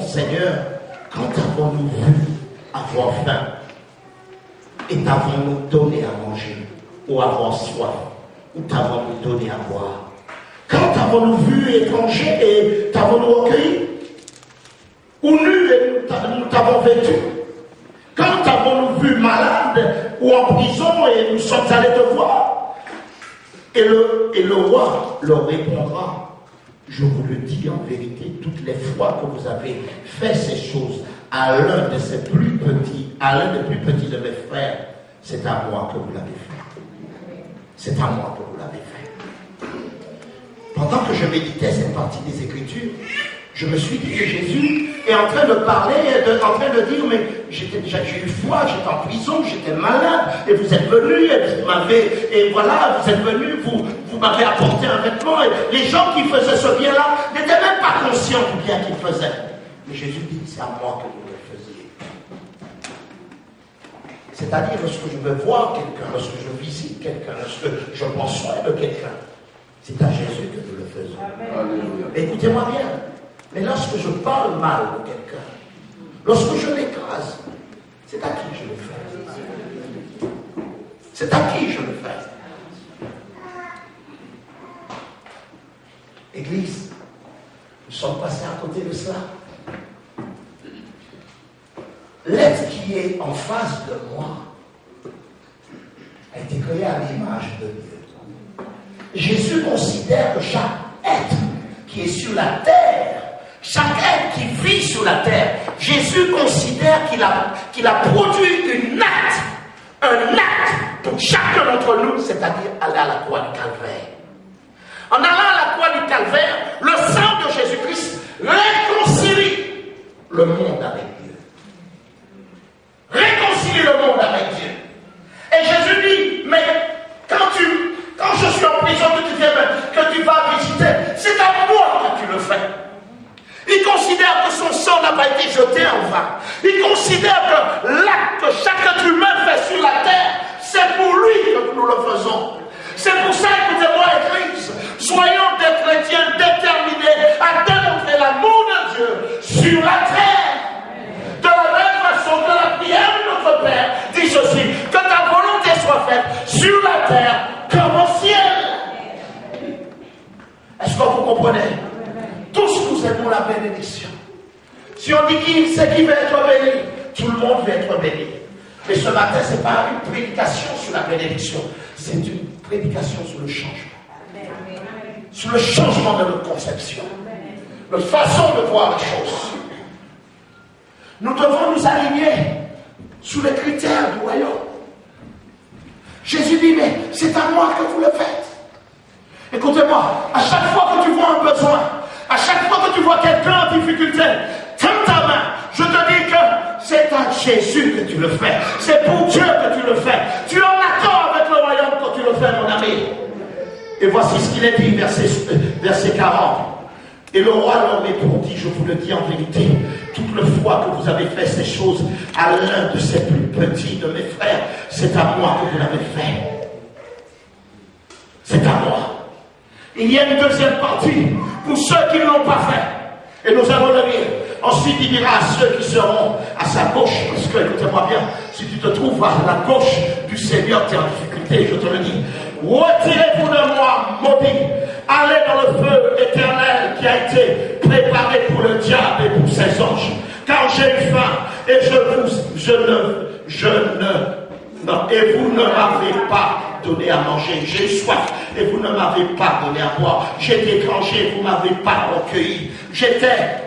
Seigneur, quand avons-nous vu avoir faim et t'avons-nous donné à manger, ou avoir soif, ou t'avons-nous donné à boire? Quand avons-nous vu étranger et t'avons-nous recueilli? Ou nu et nous t'avons vêtu? ou en prison et nous sommes allés te voir. Et le roi leur répondra, je vous le dis en vérité, toutes les fois que vous avez fait ces choses à l'un de ces plus petits, à l'un des plus petits de mes frères, c'est à moi que vous l'avez fait. C'est à moi que vous l'avez fait. Pendant que je méditais cette partie des Écritures, je me suis dit que Jésus est en train de parler, en train de dire, mais j'ai eu foi, j'étais en prison, j'étais malade, et vous êtes venus, et voilà, vous êtes venus, vous m'avez apporté un vêtement, et les gens qui faisaient ce bien-là n'étaient même pas conscients du bien qu'ils faisaient. Mais Jésus dit, c'est à moi que vous le faisiez. C'est-à-dire, lorsque je veux voir quelqu'un, lorsque je visite quelqu'un, lorsque je prends soin de quelqu'un, c'est à Jésus que nous le faisons. Écoutez-moi bien. Mais lorsque je parle mal de quelqu'un, lorsque je l'écrase, c'est à qui je le fais? C'est à qui je le fais? Église, nous sommes passés à côté de cela. L'être qui est en face de moi a été créé à l'image de Dieu. Jésus considère que chaque être qui est sur la terre, chaque être qui vit sur la terre, Jésus considère qu'il a produit un acte pour chacun d'entre nous, c'est-à-dire aller à la croix du Calvaire. En allant à la croix du Calvaire, le sang de Jésus-Christ réconcilie le monde avec Dieu. Réconcilie le monde avec Dieu. Et Jésus dit, mais quand je suis en prison, que tu vas visiter, c'est à moi que tu le fais. Il considère que son sang n'a pas été jeté en vain. Il considère que l'acte que chaque être humain fait sur la terre, c'est pour lui que nous le faisons. C'est pour ça, écoutez-moi, Église, soyons des chrétiens déterminés à démontrer l'amour de Dieu sur la terre. De la même façon que la prière de notre Père dit ceci, que ta volonté soit faite sur la terre comme au ciel. Est-ce que vous comprenez? Tous nous aimons la bénédiction. Si on dit qui c'est qui veut être béni, tout le monde veut être béni. Mais ce matin, ce n'est pas une prédication sur la bénédiction, c'est une prédication sur le changement. Sur le changement de notre conception. Notre façon de voir les choses. Nous devons nous aligner sous les critères du royaume. Jésus dit, mais c'est à moi que vous le faites. Écoutez-moi, à chaque fois que tu vois un besoin, à chaque fois que tu vois quelqu'un en difficulté, tends ta main. Je te dis que c'est à Jésus que tu le fais. C'est pour Dieu que tu le fais. Tu es en accord avec le royaume quand tu le fais, mon ami. Et voici ce qu'il est dit, verset 40. Et le roi leur répondit, je vous le dis en vérité, toute le fois que vous avez fait ces choses à l'un de ces plus petits de mes frères, c'est à moi que vous l'avez fait. C'est à moi. Il y a une deuxième partie pour ceux qui ne l'ont pas fait. Et nous allons le lire. Ensuite, il dira à ceux qui seront à sa gauche, parce que, écoutez-moi bien, si tu te trouves à la gauche du Seigneur, tu es en difficulté, je te le dis. Retirez-vous de moi, maudits. Allez dans le feu éternel qui a été préparé pour le diable et pour ses anges. Car j'ai eu faim et et vous ne m'avez pas donné à manger. J'ai eu soif et vous ne m'avez pas donné à boire. J'étais étranger et vous ne m'avez pas recueilli. J'étais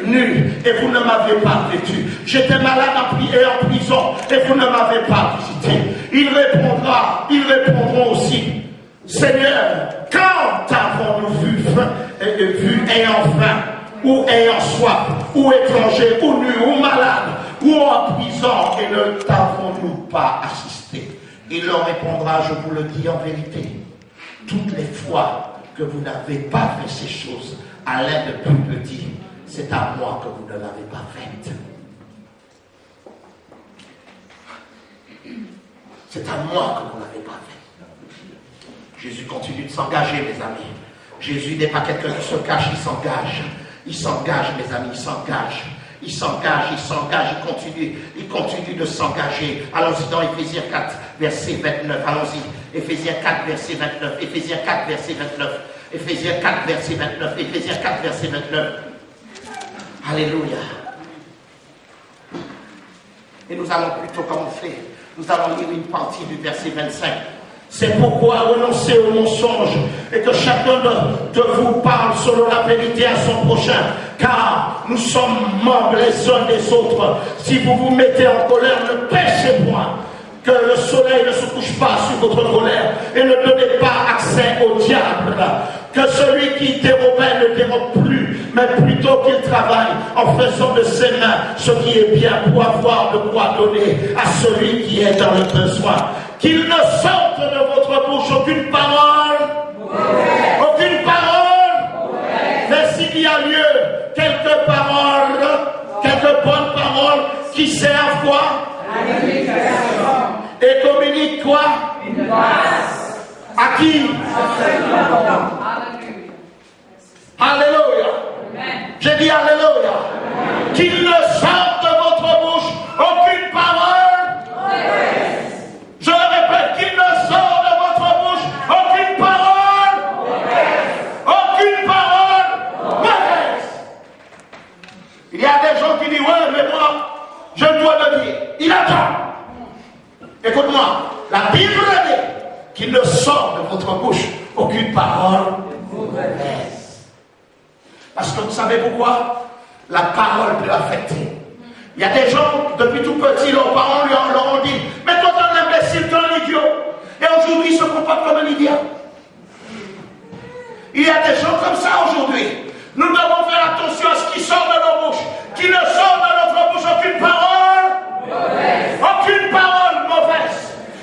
nu et vous ne m'avez pas vêtu. J'étais malade et en prison et vous ne m'avez pas visité. Ils répondront aussi, Seigneur, quand avons-nous vu ayant faim, ou ayant soif, ou étranger, ou nu, ou malade, ou en prison, et ne t'avons-nous pas assisté? Il leur répondra, je vous le dis en vérité, toutes les fois que vous n'avez pas fait ces choses à l'un de plus petits, c'est à moi que vous ne l'avez pas faite. C'est à moi que vous ne l'avez pas fait. Jésus continue de s'engager, mes amis. Jésus n'est pas quelqu'un qui se cache, il s'engage. Il s'engage, mes amis, il s'engage. Il s'engage, il continue de s'engager. Allons-y dans Éphésiens 4, verset 29. Allons-y. Éphésiens 4, verset 29. Éphésiens 4, verset 29. Éphésiens 4, verset 29. Éphésiens 4, verset 29. Alléluia. Et nous allons plutôt commencer Nous allons lire une partie du verset 25. C'est pourquoi renoncez au mensonge et que chacun de vous parle selon la vérité à son prochain, car nous sommes membres les uns des autres. Si vous vous mettez en colère, ne péchez point, que le soleil ne se couche pas sur votre colère et ne donnez pas accès au diable. Que celui qui dérobait ne dérobe plus, mais plutôt qu'il travaille en faisant de ses mains ce qui est bien pour avoir de quoi donner à celui qui est dans le besoin. Qu'il ne sorte de votre bouche aucune parole, aucune parole, mais s'il y a lieu, quelques paroles, quelques bonnes paroles qui servent quoi? Et communiquent quoi? Une grâce. À qui? Alléluia. J'ai dit Alléluia. Qu'il ne sorte de votre bouche aucune parole. Je le répète, qu'il ne sorte de votre bouche aucune parole. Aucune parole mauvaise. Il y a des gens qui disent, ouais, mais moi, je dois le dire. Il attend. Écoute-moi, la Bible dit qu'il ne sort de votre bouche aucune parole mauvaise. Parce que vous savez pourquoi? La parole peut affecter. Il y a des gens, depuis tout petit, leurs parents leur ont dit, mais toi t'es un imbécile, t'es un idiot. Et aujourd'hui, ils se comportent comme un idiot. Il y a des gens comme ça aujourd'hui. Nous devons faire attention à ce qui sort de nos bouches. Qu'il ne sort de notre bouche aucune parole mauvaise. Aucune parole mauvaise.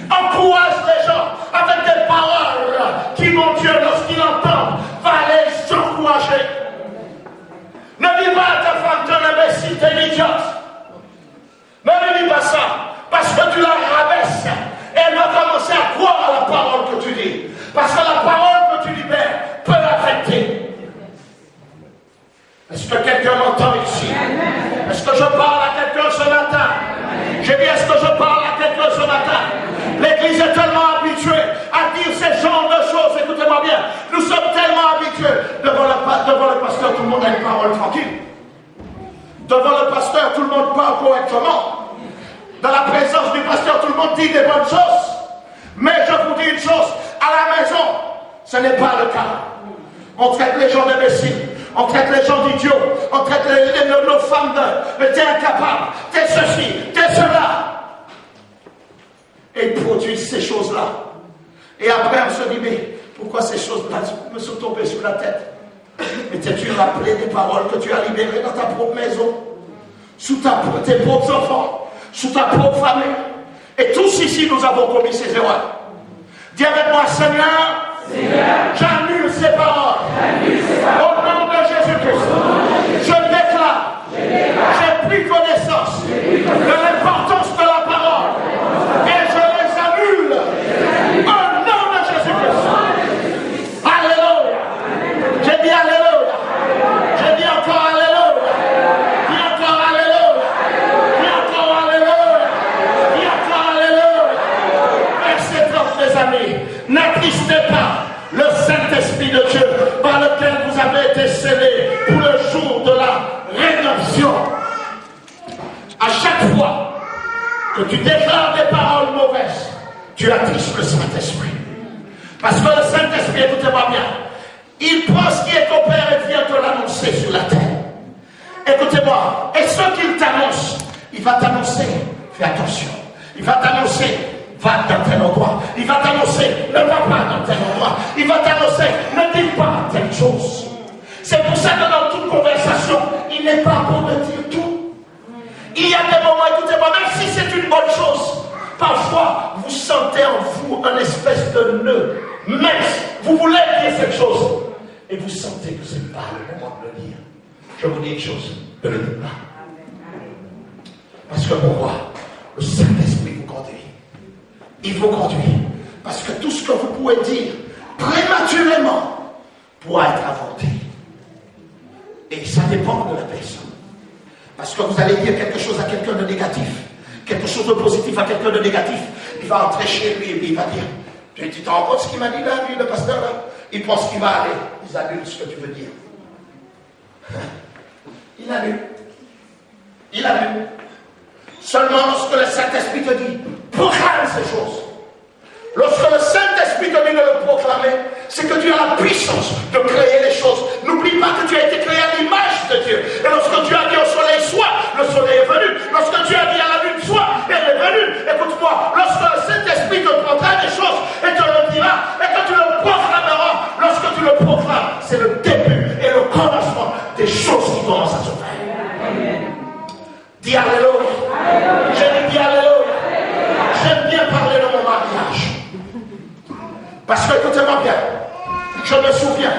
Encourage les gens avec des paroles qui, mon Dieu, lorsqu'ils entendent, va les encourager. Ne dis pas à ta femme, t'es un imbécile, t'es une idiote. Ne lui dis pas ça, parce que tu la rabaisses. Et elle va commencer à croire à la parole que tu dis. Parce que la parole que tu libères peut l'affecter. Est-ce que quelqu'un m'entend ici? Est-ce que je parle à quelqu'un ce matin? J'ai dit, est-ce que je parle à quelqu'un ce matin? L'Église est tellement habituée à dire ces genres de choses. Écoutez-moi bien. Nous sommes tellement habitués. Devant le pasteur, tout le monde a une parole tranquille. Devant le pasteur, tout le monde parle correctement. Dans la présence du pasteur, tout le monde dit des bonnes choses. Mais je vous dis une chose. À la maison, ce n'est pas le cas. On traite les gens d'imbéciles. On traite les gens d'idiots. On traite nos femmes de t'es incapable. T'es ceci. T'es cela. Et ils produisent ces choses-là. Et après, on se dit, mais pourquoi ces choses-là me sont tombées sur la tête? Mais t'es-tu rappelé des paroles que tu as libérées dans ta propre maison, sous tes propres enfants, sous ta propre famille? Et tous ici, nous avons commis ces erreurs. Dis avec moi, Seigneur, j'annule ces paroles. Au nom de Jésus-Christ, je déclare, j'ai pris connaissance de l'importance de la parole. Et je les annule au nom de Jésus-Christ. Alléluia. J'ai dit Alléluia. J'ai dit encore Alléluia. Dis encore Alléluia. Dis encore Alléluia. Dis encore Alléluia. Verset 30, mes amis. N'attristez pas le Saint-Esprit de Dieu par lequel vous avez été scellés pour le jour de la rédemption. À chaque fois que tu déclares des paroles mauvaises, tu attristes le Saint-Esprit. Parce que le Saint-Esprit, écoutez-moi bien, il prend ce qui est ton Père et vient te l'annoncer sur la terre. Écoutez-moi, et ce qu'il t'annonce, il va t'annoncer, fais attention, il va t'annoncer, va dans tel endroit, il va t'annoncer, ne va pas dans tel endroit, il va t'annoncer, ne dis pas telle chose. C'est pour ça que dans toute conversation, il n'est pas bon de dire tout. Il y a des moments, écoutez-moi, même si c'est une bonne chose, parfois vous sentez en vous un espèce de nœud, mince, vous voulez dire cette chose, et vous sentez que ce n'est pas le moment de le dire. Je vous dis une chose, ne le dites pas. Parce que pourquoi? Le Saint-Esprit vous conduit. Il vous conduit. Parce que tout ce que vous pouvez dire prématurément pourra être inventé. Et ça dépend de la personne. Parce que vous allez dire quelque chose à quelqu'un de négatif, quelque chose de positif à quelqu'un de négatif. Il va entrer chez lui et puis il va dire, tu te rends compte ce qu'il m'a dit là, lui, le pasteur là? Il pense qu'il va aller. Ils annulent ce que tu veux dire. Il annule. Il annule. Seulement lorsque le Saint-Esprit te dit, Proclame ces choses. Lorsque le Saint-Esprit te dit de le proclamer, c'est que tu as la puissance de créer les choses. N'oublie pas que tu as été créé à l'image de Dieu. Et lorsque tu as dit au soleil soit, le soleil est venu. Lorsque tu as dit à la lune soit, elle est venue. Écoute-moi, lorsque le Saint-Esprit te prendra des choses et te le dira, et que tu le proclameras, lorsque tu le proclames, c'est le début et le commencement des choses qui commencent à se faire. Amen. Dis Alléluia. J'ai dit Alléluia. J'aime bien parler de mon mariage. Parce que, écoutez-moi bien, je me souviens,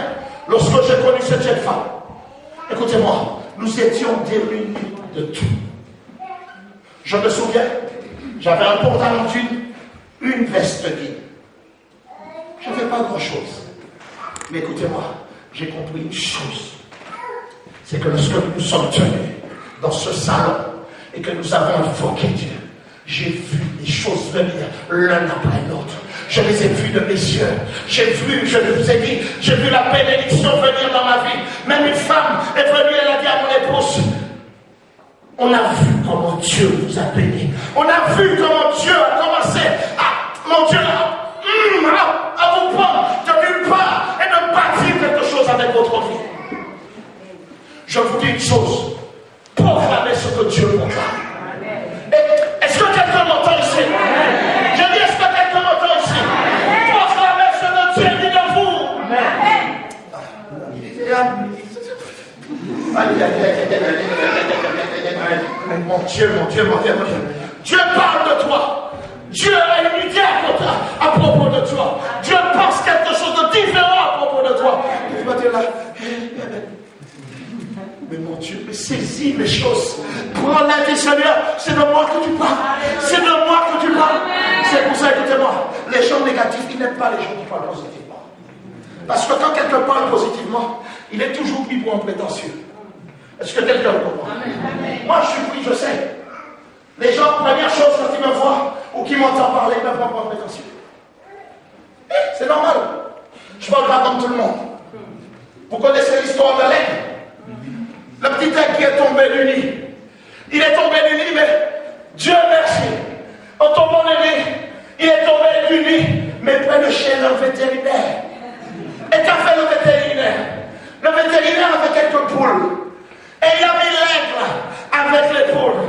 lorsque j'ai connu cette jeune femme, écoutez-moi, nous étions démunis de tout. Je me souviens, j'avais un pantalon jean, une veste jean. Je n'avais pas grand-chose. Mais écoutez-moi, j'ai compris une chose. C'est que lorsque nous nous sommes tenus dans ce salon et que nous avons invoqué Dieu, j'ai vu les choses venir l'un après l'autre. Je les ai vues de mes yeux. J'ai vu, je vous ai dit, j'ai vu la bénédiction venir dans ma vie. Même une femme est venue, elle a dit à mon épouse, on a vu comment Dieu vous a béni. On a vu comment Dieu a commencé mon Dieu, à vous prendre de nulle part et de bâtir quelque chose avec votre vie. Je vous dis une chose, proclamez ce que Dieu proclame. Est-ce que quelqu'un m'entend ici? Je dis, est-ce que quelqu'un m'entend ici? Proclamez ce que Dieu dit de vous. Mon Dieu, mon Dieu, mon Dieu, mon Dieu. Dieu parle de toi. Dieu a une idée à propos de toi. Dieu pense quelque chose de différent à propos de toi. Tu vas dire là. Mais mon Dieu, mais saisis les choses. Prends l'aide du Seigneur. C'est de moi que tu parles. C'est de moi que tu parles. C'est pour ça, écoutez-moi. Les gens négatifs, ils n'aiment pas les gens qui parlent positivement. Parce que quand quelqu'un parle positivement, il est toujours pris pour un prétentieux. Est-ce que quelqu'un le comprend? Moi, je suis pris, je sais. Les gens, première chose, quand ils me voient ou qu'ils m'entendent parler, ils me prennent pour un prétentieux. C'est normal. Je ne parle pas comme tout le monde. Vous connaissez l'histoire de l'aigle? Le petit aigle qui est tombé du nid. Il est tombé du nid, mais Dieu merci. En tombant du nid, il est tombé du nid, mais près de chez le vétérinaire. Et qu'a fait le vétérinaire? Le vétérinaire avait quelques poules. Et il a mis l'aigle avec les poules.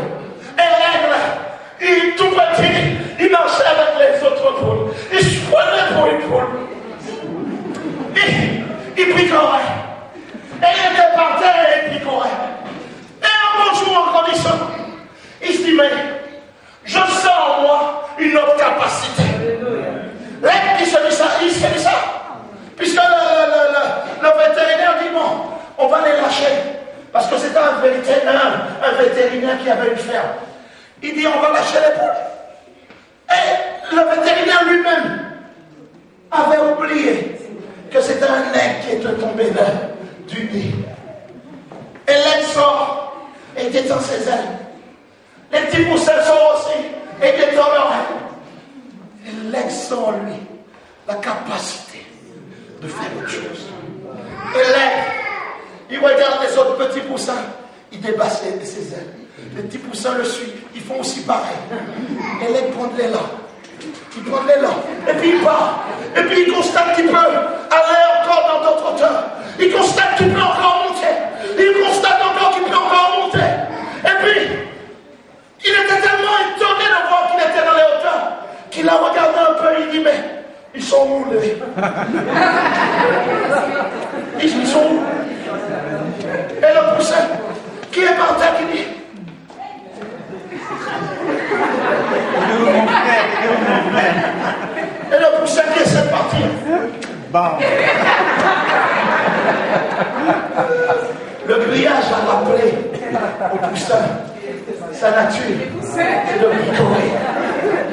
Et l'aigle, il tout petit, il marchait avec les autres poules. Il se prenait pour une poule. Il picorait. Et il était par terre et il picorait. Et un bon jour en condition, il se dit, mais je sens en moi une autre capacité. L'aigle qui se dit ça, il se dit ça. Puisque le vétérinaire dit, bon, on va les lâcher. Parce que c'était un vétérinaire qui avait une ferme. Il dit, on va lâcher les poules. Et le vétérinaire lui-même avait oublié que c'était un aigle qui était tombé là, du nid. Et l'aigle sort et détend ses ailes. Les petits poussins sortent aussi et détendent leurs ailes. Et l'aigle sent en lui la capacité de faire autre chose. Et l'aigle, il regarde les autres petits poussins, il débat ses ailes. Les petits poussins le suivent, ils font aussi pareil. Et l'aigle prend de l'élan. Il prend de l'élan. Et puis il part. Et puis il constate qu'il peut aller encore dans d'autres hauteurs. Il constate qu'il peut encore monter. Il constate encore qu'il peut encore monter. Et puis, il était tellement étonné de voir qu'il était dans les hauteurs qu'il a regardé un peu et il dit, mais ils sont où les... Ils sont où? Et le poussin qui est par terre qui dit, et le poussin qui essaie de partir. Bon. Le grillage a rappelé au poussin sa nature et de picorer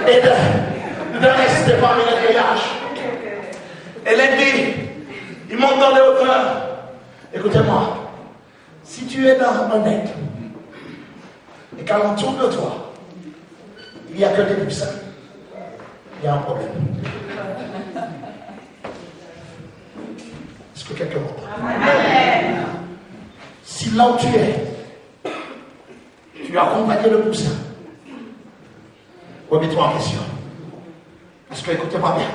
et de rester parmi le grillage. Et l'aigle, il monte dans les hauteurs. Écoutez-moi, si tu es dans un aigle et qu'alentour de toi, il n'y a que des poussins, il y a un problème. Est-ce que quelqu'un m'entend? Si là où tu es, tu as accompagné le poussin, Remets-toi en question. Parce que, écoutez-moi bien,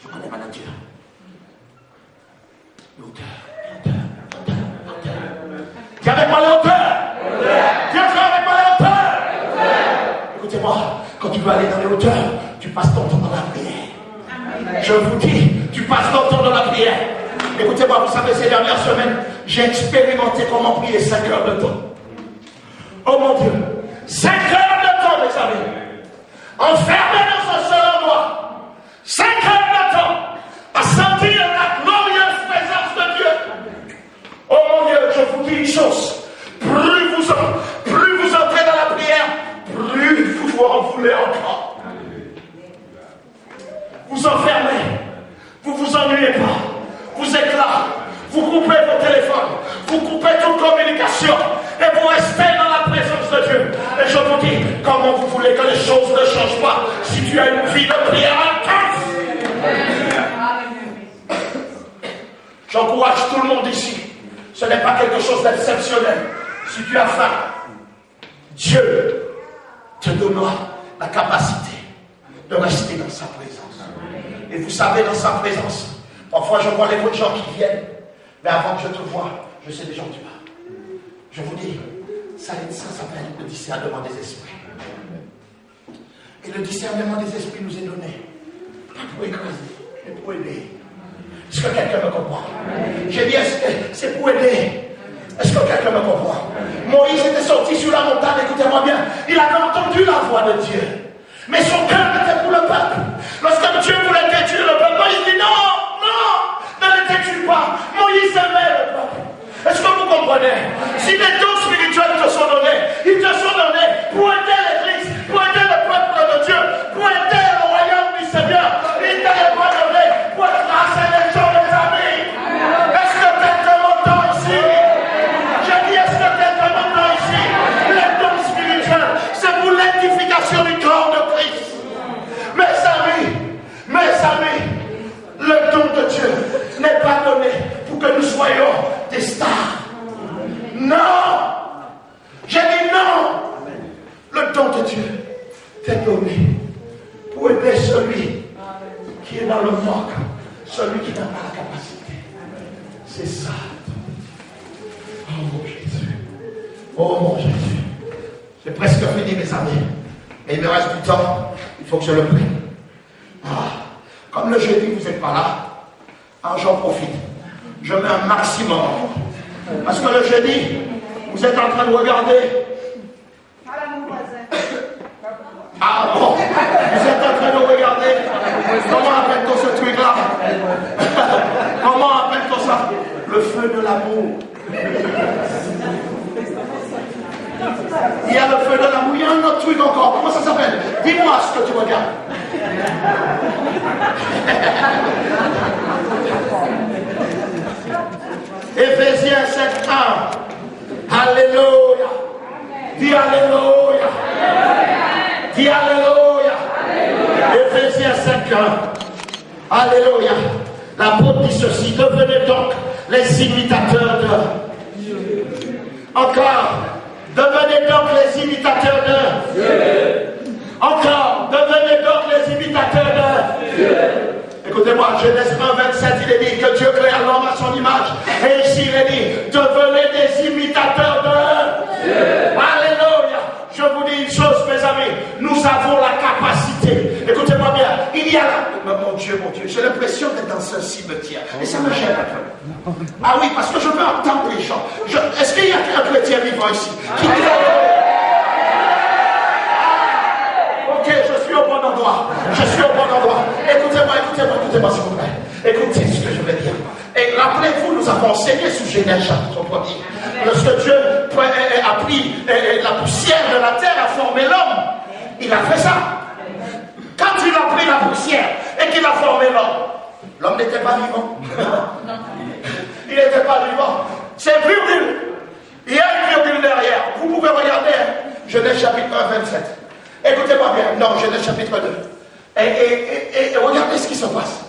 je connais ma nature. L'auteur. Viens avec moi les hauteurs. Viens avec moi les hauteurs. Écoutez-moi, quand tu veux aller dans les hauteurs, tu passes ton temps dans la prière. Je vous dis, tu passes ton temps dans la prière. Écoutez-moi, vous savez, ces dernières semaines, j'ai expérimenté comment prier 5 heures de temps. Oh mon Dieu, 5 heures de temps, mes amis. Enfermé dans un seul endroit. 5 heures de temps. À sentir la glorieuse présence de Dieu. Oh mon Dieu, je vous dis une chose. Plus vous entrez dans la prière, plus vous en voulez encore. Vous enfermez. Vous vous ennuyez pas. Vous êtes là. Vous coupez vos téléphones. Vous coupez toute communication. Et vous restez dans la présence de Dieu. Et je vous dis, comment vous voulez que les choses ne changent pas si tu as une vie de prière intense? J'encourage tout le monde ici. Ce n'est pas quelque chose d'exceptionnel. Si tu as faim, Dieu te donnera la capacité de rester dans sa présence. Et vous savez, dans sa présence, parfois je vois les autres gens qui viennent, mais avant que je te voie, je sais déjà où tu vas. Je vous dis, ça s'appelle le discernement des esprits. Et le discernement des esprits nous est donné, pas pour écraser, mais pour aider. Est-ce que quelqu'un me comprend? J'ai dit, c'est pour aider. Est-ce que quelqu'un me comprend? Moïse était sorti sur la montagne, écoutez-moi bien, il avait entendu la voix de Dieu. Mais son cœur était pour le peuple. Lorsque Dieu voulait détruire le peuple, il dit non, ne le détruis pas. Moïse aimait le peuple. Est-ce que vous comprenez? Si les dons spirituels te sont donnés, ils te sont donnés pour aider l'Église, pour aider le peuple de Dieu, pour aider le royaume du Seigneur. Il ne t'est pas donné pour tracer les gens, les amis. Est-ce que quelqu'un m'entend ici? J'ai dit, est-ce que quelqu'un m'entend ici? Les dons spirituels, c'est pour l'édification du corps de Christ. Mes amis, le don de Dieu n'est pas donné pour que nous soyons des stars. Non! J'ai dit non! Le don de Dieu t'est donné pour aider celui qui est dans le manque, celui qui n'a pas la capacité. C'est ça. Oh mon Jésus. Oh mon Jésus. J'ai presque fini, mes amis. Et il me reste du temps. Il faut que je le prenne. Comme le jeudi, vous n'êtes pas là. Alors j'en profite. Je mets un maximum. Parce que le jeudi, vous êtes en train de regarder. Ah bon, vous êtes en train de regarder. Comment appelle-t-on ce truc-là? Comment appelle-t-on ça? Le feu de l'amour. Il y a le feu de l'amour. Il y a un autre truc encore. Comment ça s'appelle? Dis-moi ce que tu regardes. Éphésiens 7:1. Alléluia. Dis alléluia. Dis alléluia. Éphésiens 5:1. Alléluia. L'apôtre dit ceci: devenez donc les imitateurs de Dieu. Encore. Devenez donc les imitateurs de Dieu. Encore, devenez donc les imitateurs de Dieu. Écoutez-moi, Genèse 1:27, il est dit que Dieu créa l'homme à son image. Et ici, il est dit, devenez des imitateurs de Dieu. Alléluia. Je vous dis une chose, mes amis, nous avons la capacité. Écoutez-moi bien, il y a là, mon Dieu, j'ai l'impression d'être dans un cimetière. Et ça me gêne un peu. Ah oui, parce que je veux entendre les gens. Est-ce qu'il y a un chrétien vivant ici qui dit ok, je suis au bon endroit. Je suis au bon endroit. Écoutez-moi, s'il vous plaît. Écoutez ce que je vais dire. Et rappelez-vous, nous avons enseigné sous Genèse chapitre 1er. Lorsque Dieu a pris la poussière de la terre, a formé l'homme, il a fait ça. Quand il a pris la poussière et qu'il a formé l'homme n'était pas vivant. Il n'était pas vivant. C'est virgule. Il y a une virgule derrière. Vous pouvez regarder Genèse chapitre 1:27. Écoutez-moi bien. Non, Genèse chapitre 2. Et regardez ce qui se passe.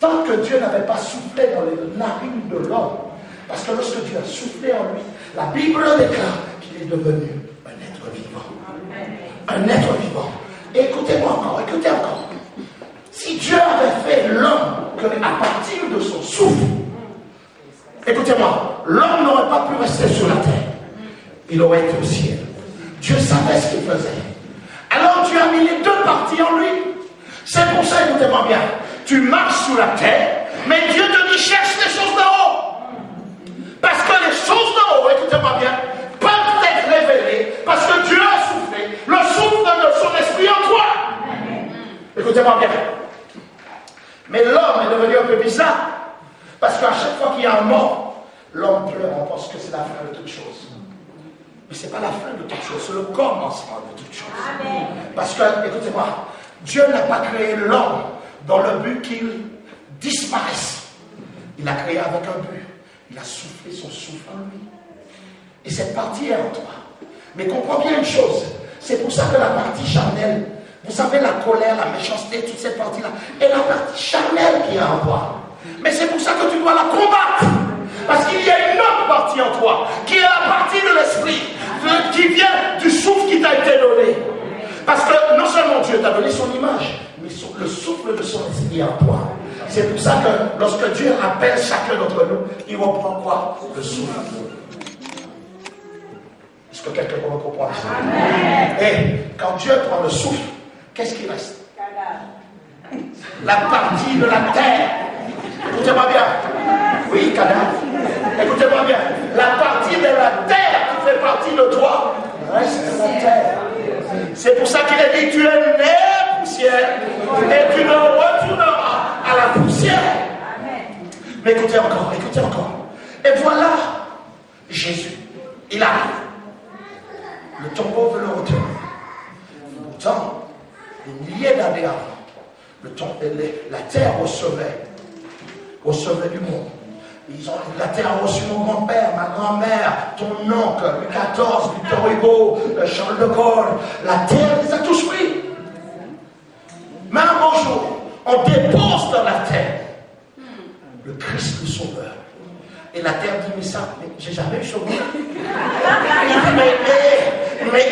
Tant que Dieu n'avait pas soufflé dans les narines de l'homme, parce que lorsque Dieu a soufflé en lui, la Bible déclare qu'il est devenu un être vivant. un être vivant. Et écoutez-moi encore, écoutez encore. Si Dieu avait fait l'homme à partir de son souffle, écoutez-moi, l'homme n'aurait pas pu rester sur la terre. Il aurait été au ciel. Dieu savait ce qu'il faisait. Alors Dieu a mis les deux parties en lui. C'est pour ça, écoutez-moi bien, tu marches sur la terre, mais Dieu te dit cherche les choses d'en haut. Parce que les choses d'en haut, écoutez-moi bien, peuvent être révélées parce que Dieu a soufflé le souffle de son esprit en toi. Écoutez-moi bien. Mais l'homme est devenu un peu bizarre parce qu'à chaque fois qu'il y a un mort, l'homme pleure, on pense que c'est la fin de toute chose. Mais ce n'est pas la fin de toute chose, c'est le commencement de toute chose. Amen. Parce que, écoutez-moi, Dieu n'a pas créé l'homme dans le but qu'il disparaisse. Il l'a créé avec un but. Il a soufflé son souffle en lui. Et cette partie est en toi. Mais comprends bien une chose. C'est pour ça que la partie charnelle, vous savez, la colère, la méchanceté, toute cette partie-là, est la partie charnelle qui est en toi. Mais c'est pour ça que tu dois la combattre. Parce qu'il y a une autre partie en toi, qui est la partie de l'esprit, qui vient du souffle qui t'a été donné. Parce que non seulement Dieu t'a donné son image, mais le souffle de son esprit en toi. C'est pour ça que lorsque Dieu appelle chacun d'entre nous, il reprend quoi? Le souffle. Est-ce que quelqu'un peut me comprendre ça? Et quand Dieu prend le souffle, qu'est-ce qui reste? La partie de la terre. Écoutez-moi bien. Oui, cadavre. Écoutez-moi bien. La partie de la terre qui fait partie de toi reste la terre. C'est pour ça qu'il a dit tu es né poussière et tu ne retourneras à la poussière. Mais écoutez encore, écoutez encore. Et voilà, Jésus, il arrive. Le tombeau veut le retourner. Pourtant, des milliers d'années avant, la terre recevait du monde. La terre a reçu mon grand-père, ma grand-mère, ton oncle, Louis XIV, Victor Hugo, Charles de Gaulle. La terre les a tous pris. Mais un beau jour, on dépose dans la terre le Christ le Sauveur. Et la terre dit, mais ça, j'ai jamais eu sauveur. Mais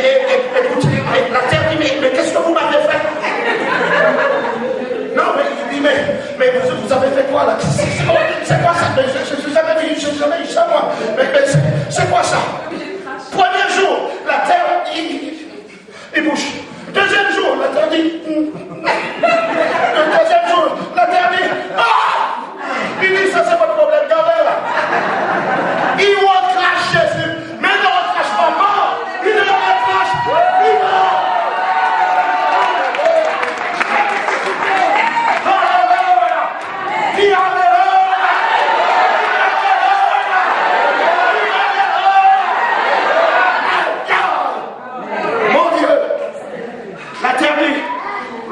écoutez, la terre dit, mais qu'est-ce que vous m'avez fait? Non, mais il dit, mais vous avez fait quoi là? C'est quoi ça? Je n'ai jamais eu ça moi. Mais c'est quoi ça? Premier jour, la terre, il bouge. Deuxième jour, la terre dit. Le troisième jour, la terre dit. Ah! Il dit, ça c'est votre problème, gardez là. Il recrache Jésus, mais il ne recrache pas mort. Il ne recrache vivant.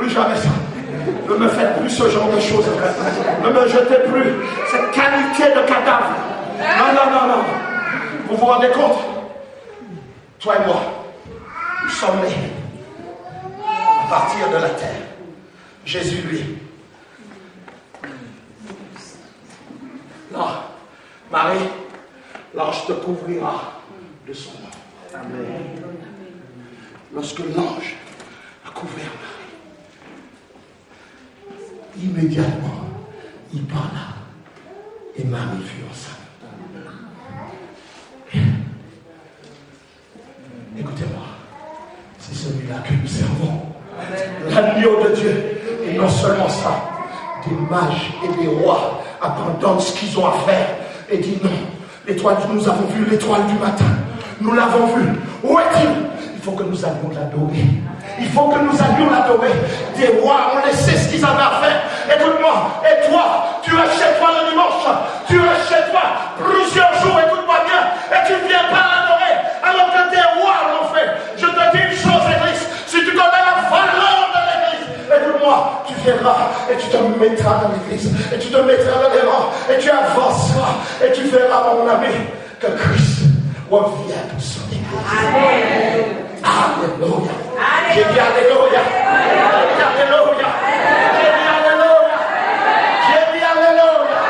Jamais ça. Ne me faites plus ce genre de choses. Ne me jetez plus cette qualité de cadavre. Non. Vous vous rendez compte? Toi et moi, nous sommes nés à partir de la terre. Jésus, lui. Là, Marie, l'ange te couvrira de son nom. Amen. Lorsque l'ange a couvert Marie, immédiatement, il parla et Marie fut enceinte. Écoutez-moi, c'est celui-là que nous servons. L'agneau de Dieu. Et non seulement ça, des mages et des rois abandonnent ce qu'ils ont à faire et disent non, l'étoile, nous avons vu l'étoile du matin, nous l'avons vue. Où est-il? Il faut que nous allions l'adorer. Il faut que nous allions l'adorer. Des rois ont laissé ce qu'ils avaient à faire. Écoute-moi, et toi, tu es chez toi le dimanche, tu es chez toi plusieurs jours, écoute-moi bien, et tu ne viens pas l'adorer, alors que des rois l'ont fait. Je te dis une chose, Église, si tu connais la valeur de l'Église, écoute-moi, tu viendras et tu te mettras dans l'Église, et tu te mettras dans les rangs, et tu avanceras, et tu verras, mon ami, que Christ revient pour son Église. Amen. Alléluia. J'ai dit Alléluia. Alléluia. J'ai dit Alléluia. J'ai dit Alléluia.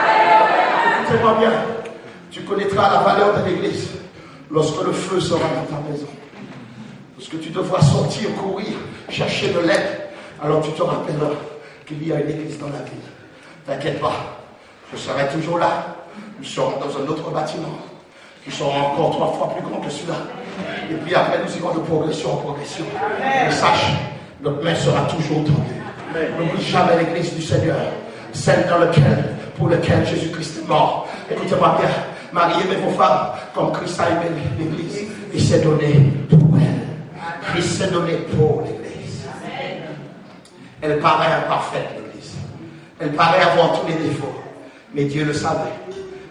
Écoutez-moi bien. Tu connaîtras la valeur de l'Église lorsque le feu sera dans ta maison. Lorsque tu devras sortir, courir, chercher de l'aide, alors tu te rappelleras qu'il y a une église dans la ville. T'inquiète pas, je serai toujours là. Nous serons dans un autre bâtiment qui sera encore 3 fois plus grand que celui-là. Et puis après, nous irons de progression en progression. Mais sache, notre main sera toujours tendue. N'oublie jamais l'église du Seigneur, celle pour laquelle Jésus-Christ est mort. Écoutez-moi bien, mariez vos femmes comme Christ a aimé l'église. Il s'est donné pour elle. Il s'est donné pour l'église. Elle paraît imparfaite, l'église. Elle paraît avoir tous les défauts. Mais Dieu le savait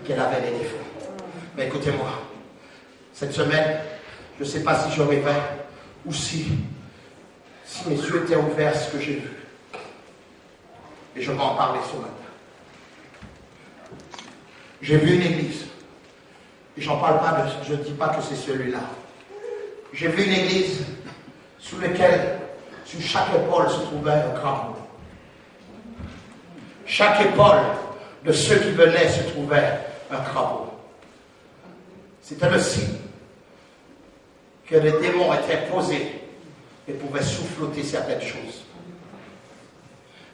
qu'elle avait des défauts. Mais écoutez-moi, cette semaine, je ne sais pas si je rêvais ou si mes yeux étaient ouverts à ce que j'ai vu. Et je vais en parler ce matin. J'ai vu une église. Et j'en parle pas, je ne dis pas que c'est celui-là. J'ai vu une église sous laquelle, sous chaque épaule se trouvait un crapaud. Chaque épaule de ceux qui venaient se trouvait un crapaud. C'était le signe que les démons étaient posés et pouvaient souffloter certaines choses.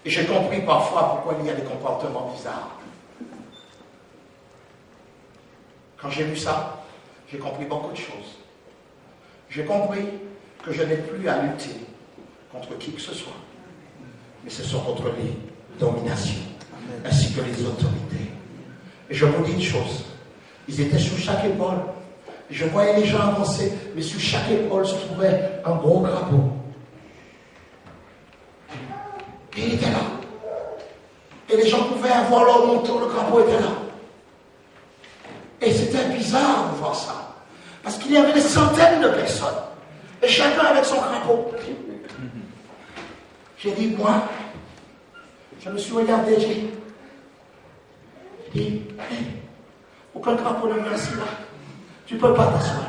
Et j'ai compris parfois pourquoi il y a des comportements bizarres. Quand j'ai vu ça, j'ai compris beaucoup de choses. J'ai compris que je n'ai plus à lutter contre qui que ce soit, mais ce sont contre les dominations, ainsi que les autorités. Et je vous dis une chose, ils étaient sous chaque épaule. Je voyais les gens avancer, mais sous chaque épaule se trouvait un gros crapaud. Et il était là. Et les gens pouvaient avoir leur manteau, le crapaud était là. Et c'était bizarre de voir ça. Parce qu'il y avait des centaines de personnes. Et chacun avec son crapaud. J'ai dit, moi, je me suis regardé, j'ai dit, hey, aucun crapaud ne vient assis là. Tu ne peux pas t'asseoir là.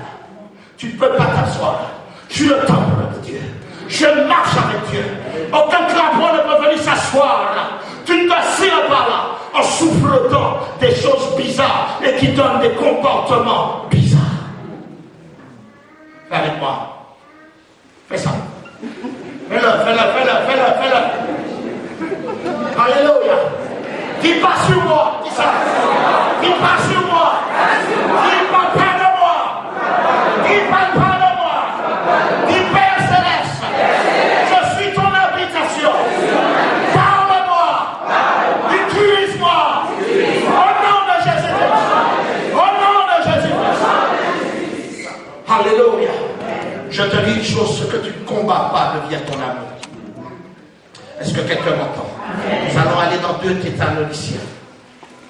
Tu ne peux pas t'asseoir là. Je suis le temple de Dieu. Je marche avec Dieu. Aucun crapaud ne peut venir s'asseoir là. Tu ne t'assieds pas là en souffletant des choses bizarres et qui donnent des comportements bizarres. Fais avec moi. Fais ça. Fais-le. Alléluia. Dis pas sur moi. Dis ça. Dis pas sur moi. Dis pas de moi. Dis pas de moi. Dis Père Céleste. Je suis ton habitation. Parle-moi. Utilise-moi. Au nom de Jésus-Christ. Au nom de Jésus-Christ. Alléluia. Je te dis une chose, ce que tu ne combats pas devient ton amour. Est-ce que quelqu'un m'entend? Nous allons aller dans 2 Thessaloniciens.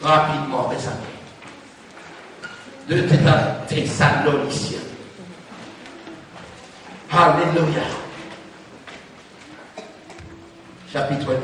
Rapidement, mes amis. 2 Thessaloniciens. Alléluia. Chapitre 2.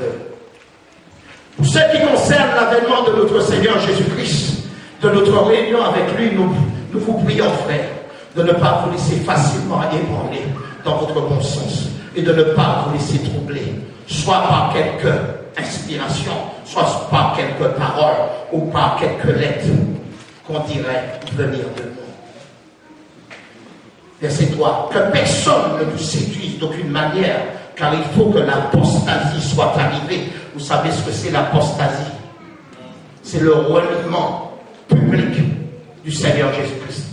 Pour ce qui concerne l'avènement de notre Seigneur Jésus-Christ, de notre réunion avec lui, nous vous prions, frères, de ne pas vous laisser facilement ébranler dans votre bon sens et de ne pas vous laisser troubler, soit par quelque inspiration, soit par quelques paroles ou par quelques lettres qu'on dirait venir de nous. Verset 3. Que personne ne nous séduise d'aucune manière, car il faut que l'apostasie soit arrivée. Vous savez ce que c'est l'apostasie? C'est le reniement public du Seigneur Jésus-Christ.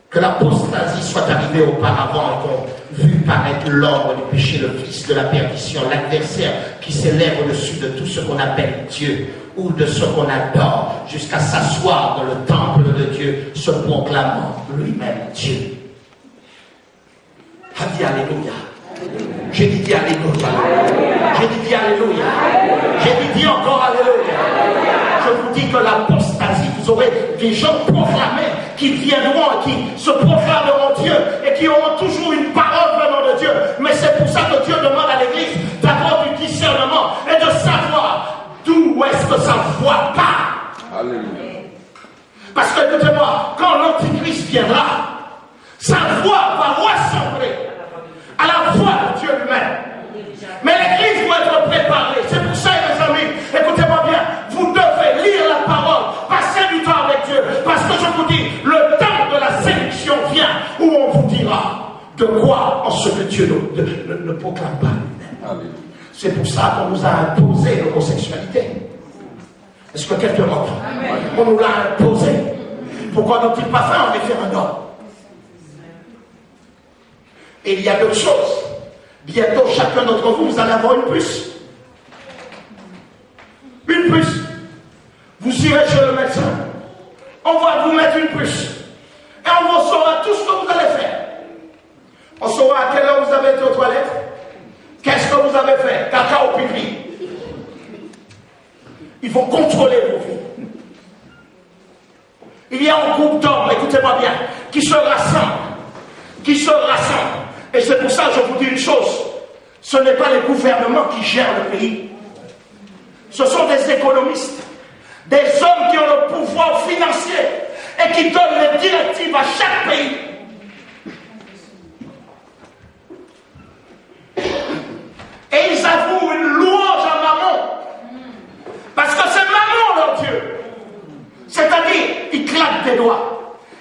Que l'apostasie soit arrivée auparavant et qu'on vu paraître l'ombre du péché, le fils de la perdition, l'adversaire qui s'élève au-dessus de tout ce qu'on appelle Dieu ou de ce qu'on adore, jusqu'à s'asseoir dans le temple de Dieu, se proclamant lui-même Dieu. A dit Alléluia. J'ai dit Alléluia. J'ai dit Alléluia. J'ai dit encore Alléluia. Je vous dis que l'apostasie, vous aurez des gens proclamés qui viendront et qui se proclameront Dieu et qui auront toujours une parole venant de Dieu. Mais c'est pour ça que Dieu demande à l'Église d'avoir du discernement et de savoir d'où est-ce que sa voix part. Alléluia. Parce que, écoutez-moi, quand l'Antichrist viendra, sa voix va ressembler à la voix de Dieu lui-même. Mais l'Église doit être préparée. C'est pour ça, mes amis, écoutez-moi bien, vous devez lire la parole, passer du temps avec Dieu. Parce que je vous dis, le temps de la séduction vient où on vous dira de croire en ce que Dieu ne proclame pas lui-même. C'est pour ça qu'on nous a imposé l'homosexualité. Est-ce que quelqu'un m'entend? On nous l'a imposé. Pourquoi n'ont-ils pas fait un référendum? Et il y a d'autres choses. Bientôt, chacun d'entre vous, vous allez avoir une puce. Une puce. Vous irez chez le médecin. On va vous mettre une puce. Et on vous saura tout ce que vous allez faire. On saura à quelle heure vous avez été aux toilettes. Qu'est-ce que vous avez fait? Caca ou pipi? Ils vont contrôler vos vies. Il y a un groupe d'hommes, écoutez-moi bien, qui se rassemblent. Qui se rassemblent. Et c'est pour ça que je vous dis une chose. Ce n'est pas les gouvernements qui gèrent le pays. Ce sont des économistes. Des hommes qui ont le pouvoir financier et qui donnent les directives à chaque pays. Et ils avouent une louange à Mammon. Parce que c'est Mammon leur Dieu. C'est-à-dire, ils claquent des doigts.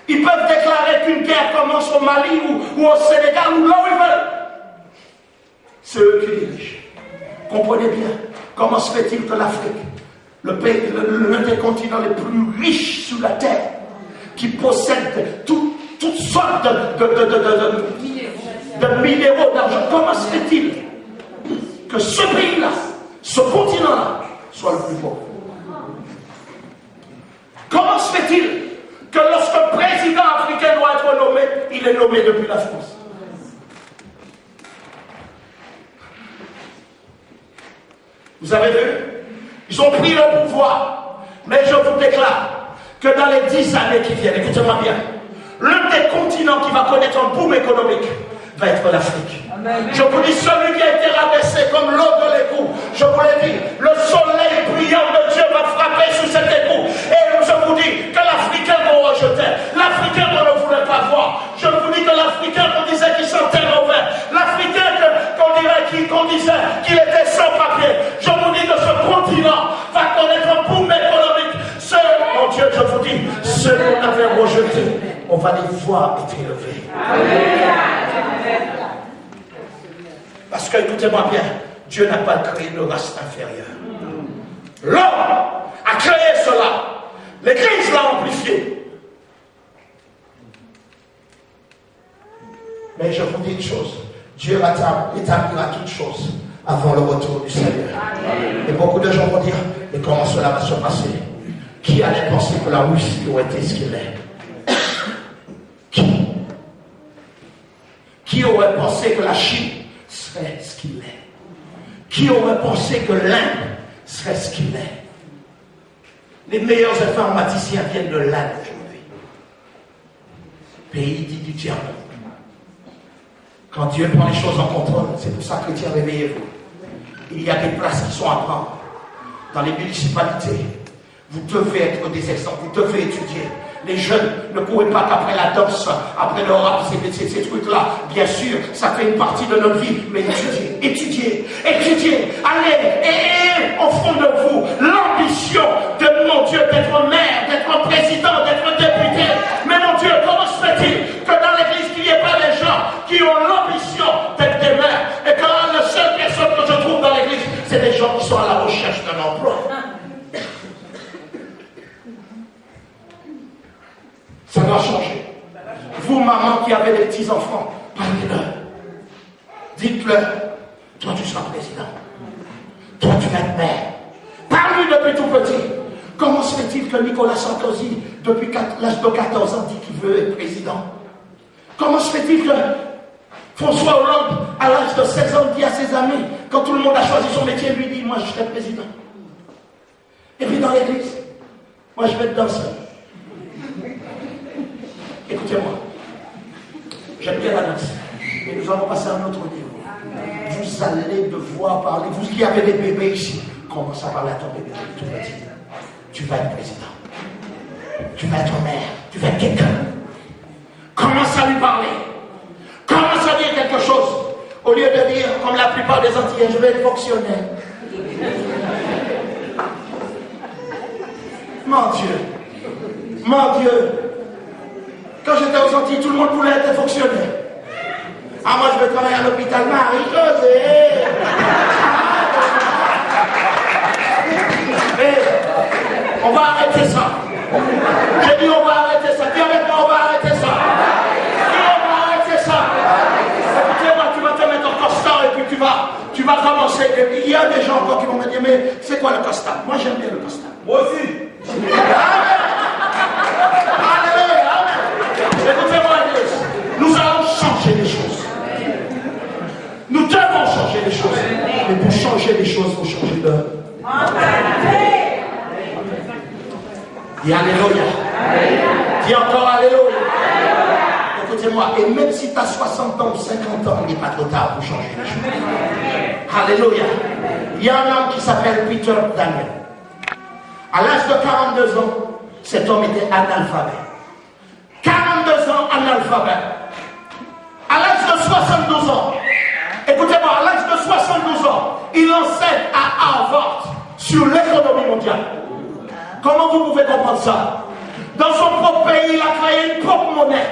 Ils peuvent déclarer qu'une guerre commence au Mali ou au Sénégal ou là où ils veulent. C'est eux qui dirigent. Comprenez bien, comment se fait-il que l'Afrique, l'un des continents les plus riches sur la terre, qui possède toutes sortes de minéraux, d'argent, comment se fait-il que ce pays-là, ce continent-là, soit le plus pauvre? Comment se fait-il que lorsqu'un président africain doit être nommé, il est nommé depuis la France? Vous avez vu? Ils ont pris le pouvoir. Mais je vous déclare que dans les 10 années qui viennent, écoutez-moi bien, l'un des continents qui va connaître un boom économique va être l'Afrique. Je vous dis, celui qui a été rabaissé comme l'eau de l'égout, je vous l'ai dit, le soleil brillant de Dieu va frapper sur cet égout. Et je vous dis que l'Africain qu'on rejetait, l'Africain qu'on ne voulait pas voir, je vous dis que l'Africain qu'on disait qu'il sentait mauvais, l'Africain qu'on disait qu'il était sans papier, je vous dis que ce continent va connaître un boom économique. Ceux, mon Dieu, je vous dis, ceux qu'on avait rejetés, on va les voir être élevés. Parce que, écoutez-moi bien, Dieu n'a pas créé de race inférieure. L'homme a créé cela. L'Église l'a amplifié. Mais je vous dis une chose, Dieu établira toutes choses avant le retour du Seigneur. Et beaucoup de gens vont dire, mais comment cela va se passer? Qui allait penser que la Russie aurait été ce qu'il est? Qui aurait pensé que la Chine serait ce qu'il est? Qui aurait pensé que l'Inde serait ce qu'il est? Les meilleurs informaticiens viennent de l'Inde aujourd'hui. Pays dit du diable. Quand Dieu prend les choses en contrôle, c'est pour ça que Dieu réveillez-vous. Il y a des places qui sont à prendre. Dans les municipalités, vous devez être des exemples, vous devez étudier. Les jeunes ne courent pas qu'après la danse, après le rap, ces trucs-là. Bien sûr, ça fait une partie de notre vie, mais étudiez. Allez, et au fond de vous, l'ambition de mon Dieu d'être maire, d'être président, d'être député. Mais mon Dieu, comment se fait-il que dans l'église, il n'y ait pas des gens qui ont l'ambition d'être des maires, et que la seule personne que je trouve dans l'église, c'est des gens qui sont à la recherche d'un emploi? Ça doit changer. Vous, maman, qui avez des petits-enfants, parlez-leur. Dites-leur, toi tu seras président. Toi tu vas être maire. Parle-lui depuis tout petit. Comment se fait-il que Nicolas Sarkozy, depuis l'âge de 14 ans, dit qu'il veut être président? Comment se fait-il que François Hollande, à l'âge de 16 ans, dit à ses amis, quand tout le monde a choisi son métier, lui dit, moi je serai président. Et puis dans l'église, moi je vais être danseur. Écoutez-moi, j'aime bien la danse, mais nous allons passer à un autre niveau. Vous allez devoir parler, vous qui avez des bébés ici, commencez à parler à ton bébé tout petit. Tu vas être président, tu vas être maire, tu vas être quelqu'un. Commence à lui parler, commence à dire quelque chose, au lieu de dire, comme la plupart des Antillais, je vais être fonctionnaire. Mon Dieu, quand j'étais aux Antilles, tout le monde voulait être fonctionnaire. Ah, moi, je veux travailler à l'hôpital Marie-Josée. Mais, on va arrêter ça. J'ai dit, on va arrêter ça. Dis avec moi, on va arrêter ça. Dis, on va arrêter ça. Écoutez-moi, tu vas te mettre en costard et puis tu vas commencer. Et il y a des gens encore qui vont me dire, mais c'est quoi le costard? Moi, j'aime bien le costard. Moi aussi. Alléluia, amen. Écoutez-moi, Église. Nous allons changer les choses. Nous devons changer les choses. Mais pour changer les choses, il faut changer de mentalité. Dis Alléluia. Dis encore Alléluia. Écoutez-moi, et même si tu as 60 ans ou 50 ans, il n'est pas trop tard pour changer les choses. Alléluia. Il y a un homme qui s'appelle Peter Daniel. À l'âge de 42 ans, cet homme était analphabète. 42 ans analphabète. À l'âge de 72 ans, écoutez-moi, à l'âge de 72 ans, il enseigne à Harvard sur l'économie mondiale. Comment vous pouvez comprendre ça? Dans son propre pays, il a créé une propre monnaie.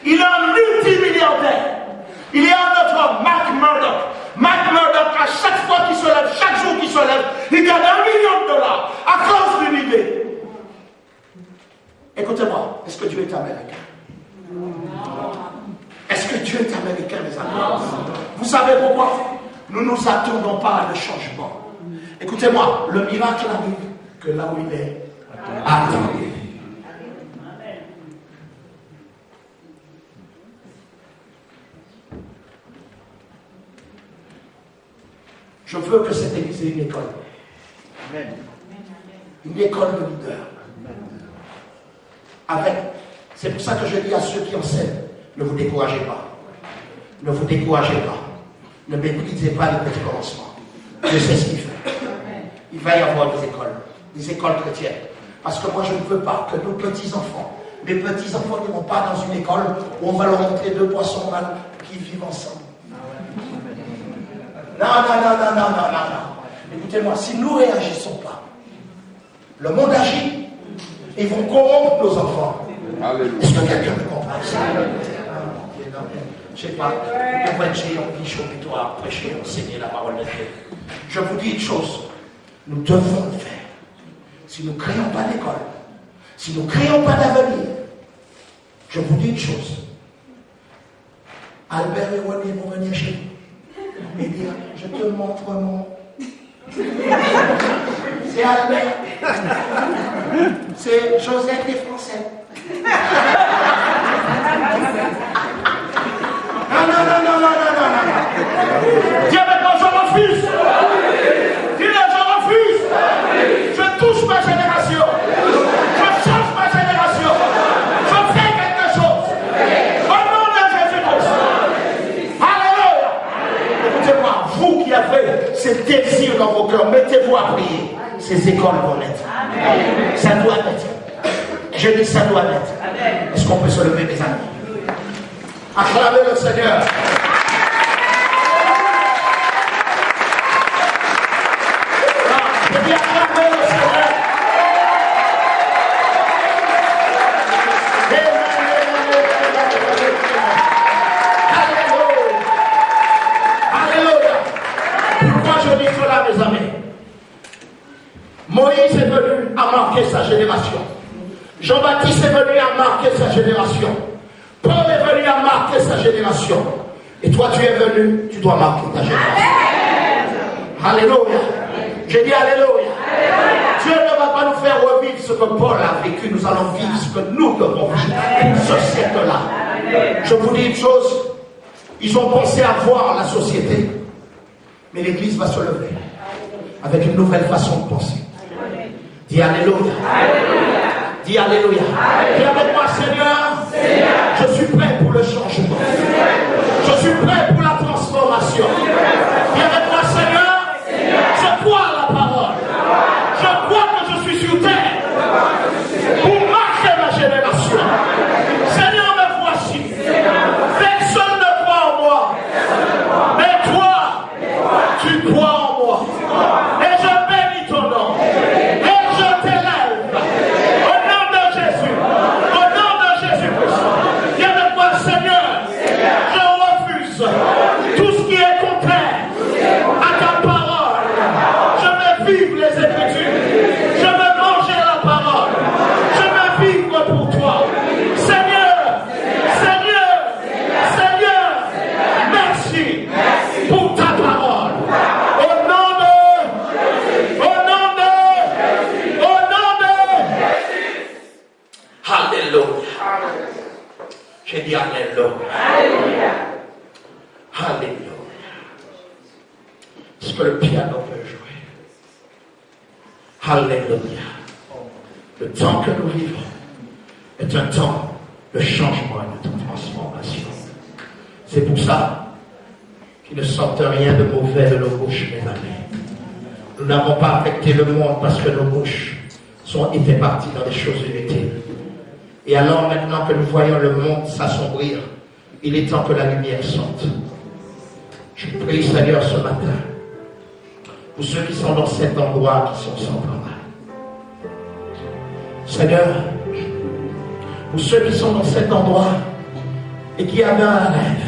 Il est un multimilliardaire. Il y a un autre homme, Mark Murdoch. Mark Murdoch, à chaque fois qu'il se lève, chaque jour qu'il se lève, il gagne $1 million à cause d'une idée. Écoutez-moi, est-ce que Dieu est américain? Est-ce que Dieu est américain, mes amis? Vous savez pourquoi? Nous ne nous attendons pas à le changement. Écoutez-moi, le miracle arrive que là où il est, attendez. Je veux que cette église ait une école. Une école de leaders. C'est pour ça que je dis à ceux qui enseignent, ne vous découragez pas. Ne vous découragez pas. Ne méprisez pas les petits commencements. Dieu sait ce qu'il fait. Il va y avoir des écoles chrétiennes. Parce que moi, je ne veux pas que nos petits-enfants, mes petits-enfants n'iront pas dans une école où on va leur montrer 2 poissons mâles qui vivent ensemble. Non. Écoutez-moi, si nous ne réagissons pas, le monde agit, ils vont corrompre nos enfants. Est-ce que quelqu'un me comprend ça? Je ne sais pas, on va dire, on dit, plutôt à prêcher, enseigner la parole de Dieu. Je vous dis une chose, nous devons le faire. Si nous ne créons pas d'école, si nous ne créons pas d'avenir, je vous dis une chose. Albert et René vont venir chez nous et dire, je te montre mon... C'est Albert. C'est Joseph des Français. Non. Dis avec moi, je refuse. Dis-le, je refuse. Je touche ma génération. Je change ma génération. Je fais quelque chose. Au nom de Jésus-Christ. Alléluia. Écoutez-moi, vous qui avez ces désirs dans vos cœurs, mettez-vous à prier. Ces écoles vont naître. Ça doit naître. Je dis ça doit naître. Est-ce qu'on peut se lever, mes amis? Acclamez le Seigneur. Je dis acclamez le Seigneur. Alléluia. Pourquoi je dis cela, mes amis? Moïse est venu à marquer sa génération. Jean-Baptiste est venu à marquer sa génération. Paul est venu à marquer sa génération. Et toi, tu es venu, tu dois marquer ta génération. Alléluia. J'ai dit Alléluia. Dieu ne va pas nous faire revivre ce que Paul a vécu. Nous allons vivre ce que nous devons vivre pour ce siècle-là. Je vous dis une chose. Ils ont pensé à voir la société. Mais l'Église va se lever avec une nouvelle façon de penser. Dis Alléluia. Dis Alléluia. Dis avec moi, Seigneur, je suis prêt pour le changement. Je suis prêt pour la transformation. Dis avec moi, Seigneur, je crois à la parole. Je crois que je suis sur terre pour marquer ma génération. Seigneur, me voici. Personne ne croit en moi. Mais toi, tu crois en moi. Et je bénis ton nom. Et je t'élève. Au nom de Jésus. Au J'ai dit Alléluia. Alléluia. Est-ce que le piano peut jouer? Alléluia. Le temps que nous vivons est un temps de changement et de transformation. C'est pour ça qu'il ne sorte rien de mauvais de nos bouches, mes amis. Nous n'avons pas affecté le monde parce que nos bouches étaient parties dans des choses inutiles. Et alors maintenant que nous voyons le monde s'assombrir, il est temps que la lumière sorte. Je prie, Seigneur, ce matin, pour ceux qui sont dans cet endroit, qui sont sans travail. Seigneur, pour ceux qui sont dans cet endroit et qui avaient un rêve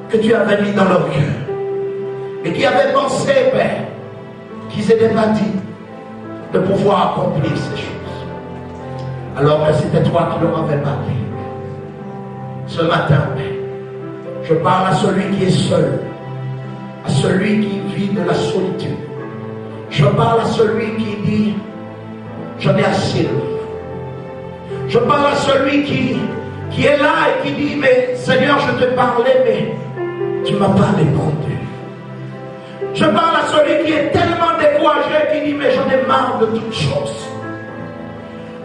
que tu avais mis dans leur cœur et qui avaient pensé, Père, qu'ils n'étaient pas dignes de pouvoir accomplir ces choses, alors que c'était toi qui leur avais parlé. Ce matin, je parle à celui qui est seul, à celui qui vit de la solitude. Je parle à celui qui dit, j'en ai assez de vivre. Je parle à celui qui est là et qui dit, mais Seigneur, je te parlais, mais tu ne m'as pas répondu. Je parle à celui qui est tellement découragé, qui dit, mais j'en ai marre de toutes choses.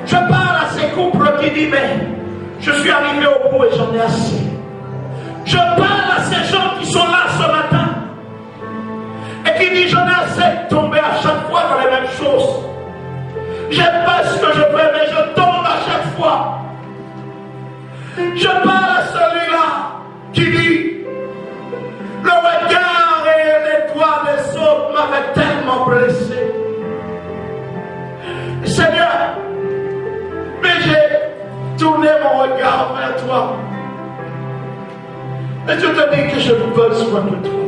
Je parle à ces couples qui disent, mais je suis arrivé au bout et j'en ai assez. Je parle à ces gens qui sont là ce matin et qui disent, j'en ai assez de tomber à chaque fois dans les mêmes choses. J'aime pas ce que je fais, mais je tombe à chaque fois. Je parle à celui-là qui dit, le regard et les doigts des autres m'avaient tellement blessé. Seigneur, mais j'ai tourné mon regard vers toi. Et je te dis que je veux besoin de toi.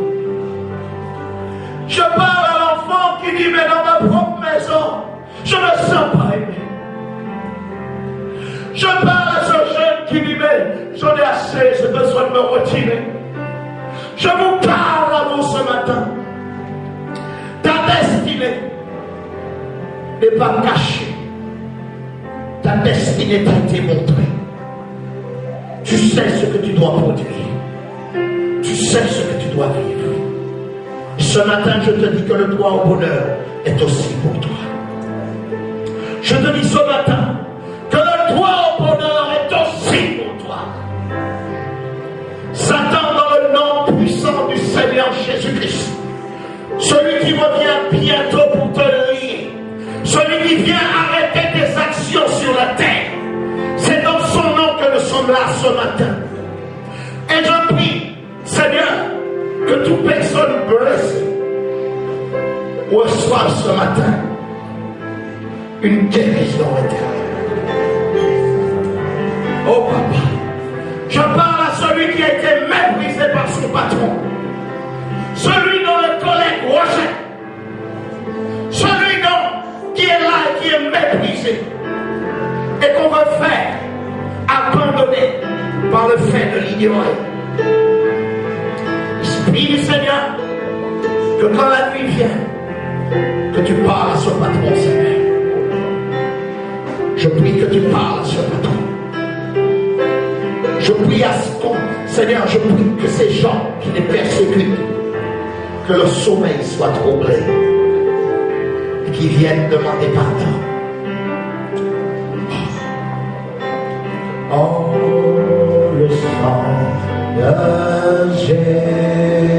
Je parle à l'enfant qui dit, mais dans ma propre maison, je ne me sens pas aimé. Je parle à ce jeune qui dit, mais j'en ai assez, j'ai besoin de me retirer. Je vous parle à vous ce matin. Ta destinée n'est pas cachée. Ta destinée t'a été montrée. Tu sais ce que tu dois produire. Tu sais ce que tu dois vivre. Ce matin, je te dis que le droit au bonheur est aussi pour toi. Je te dis ce matin que le droit au bonheur est aussi pour toi. Satan, dans le nom puissant du Seigneur Jésus-Christ, celui qui revient bientôt pour te lier, celui qui vient arrêter tes actions sur la terre, c'est dans son nom que nous sommes là ce matin. Et je prie, Seigneur, que toute personne blessée reçoive ce matin une guérison éternelle. Oh papa, je parle à celui qui a été méprisé par son patron, celui dont le collègue rejette, celui qui est là et qui est méprisé et qu'on veut faire abandonner par le fait de l'ignorer. Esprit du Seigneur, que quand la nuit vient, que tu parles à ce patron, Seigneur. Je prie que tu parles à ce patron. Je prie à ce qu'on, Seigneur, je prie que ces gens qui les persécutent, que leur sommeil soit troublé et qu'ils viennent demander pardon. Oh, le sang de Jésus.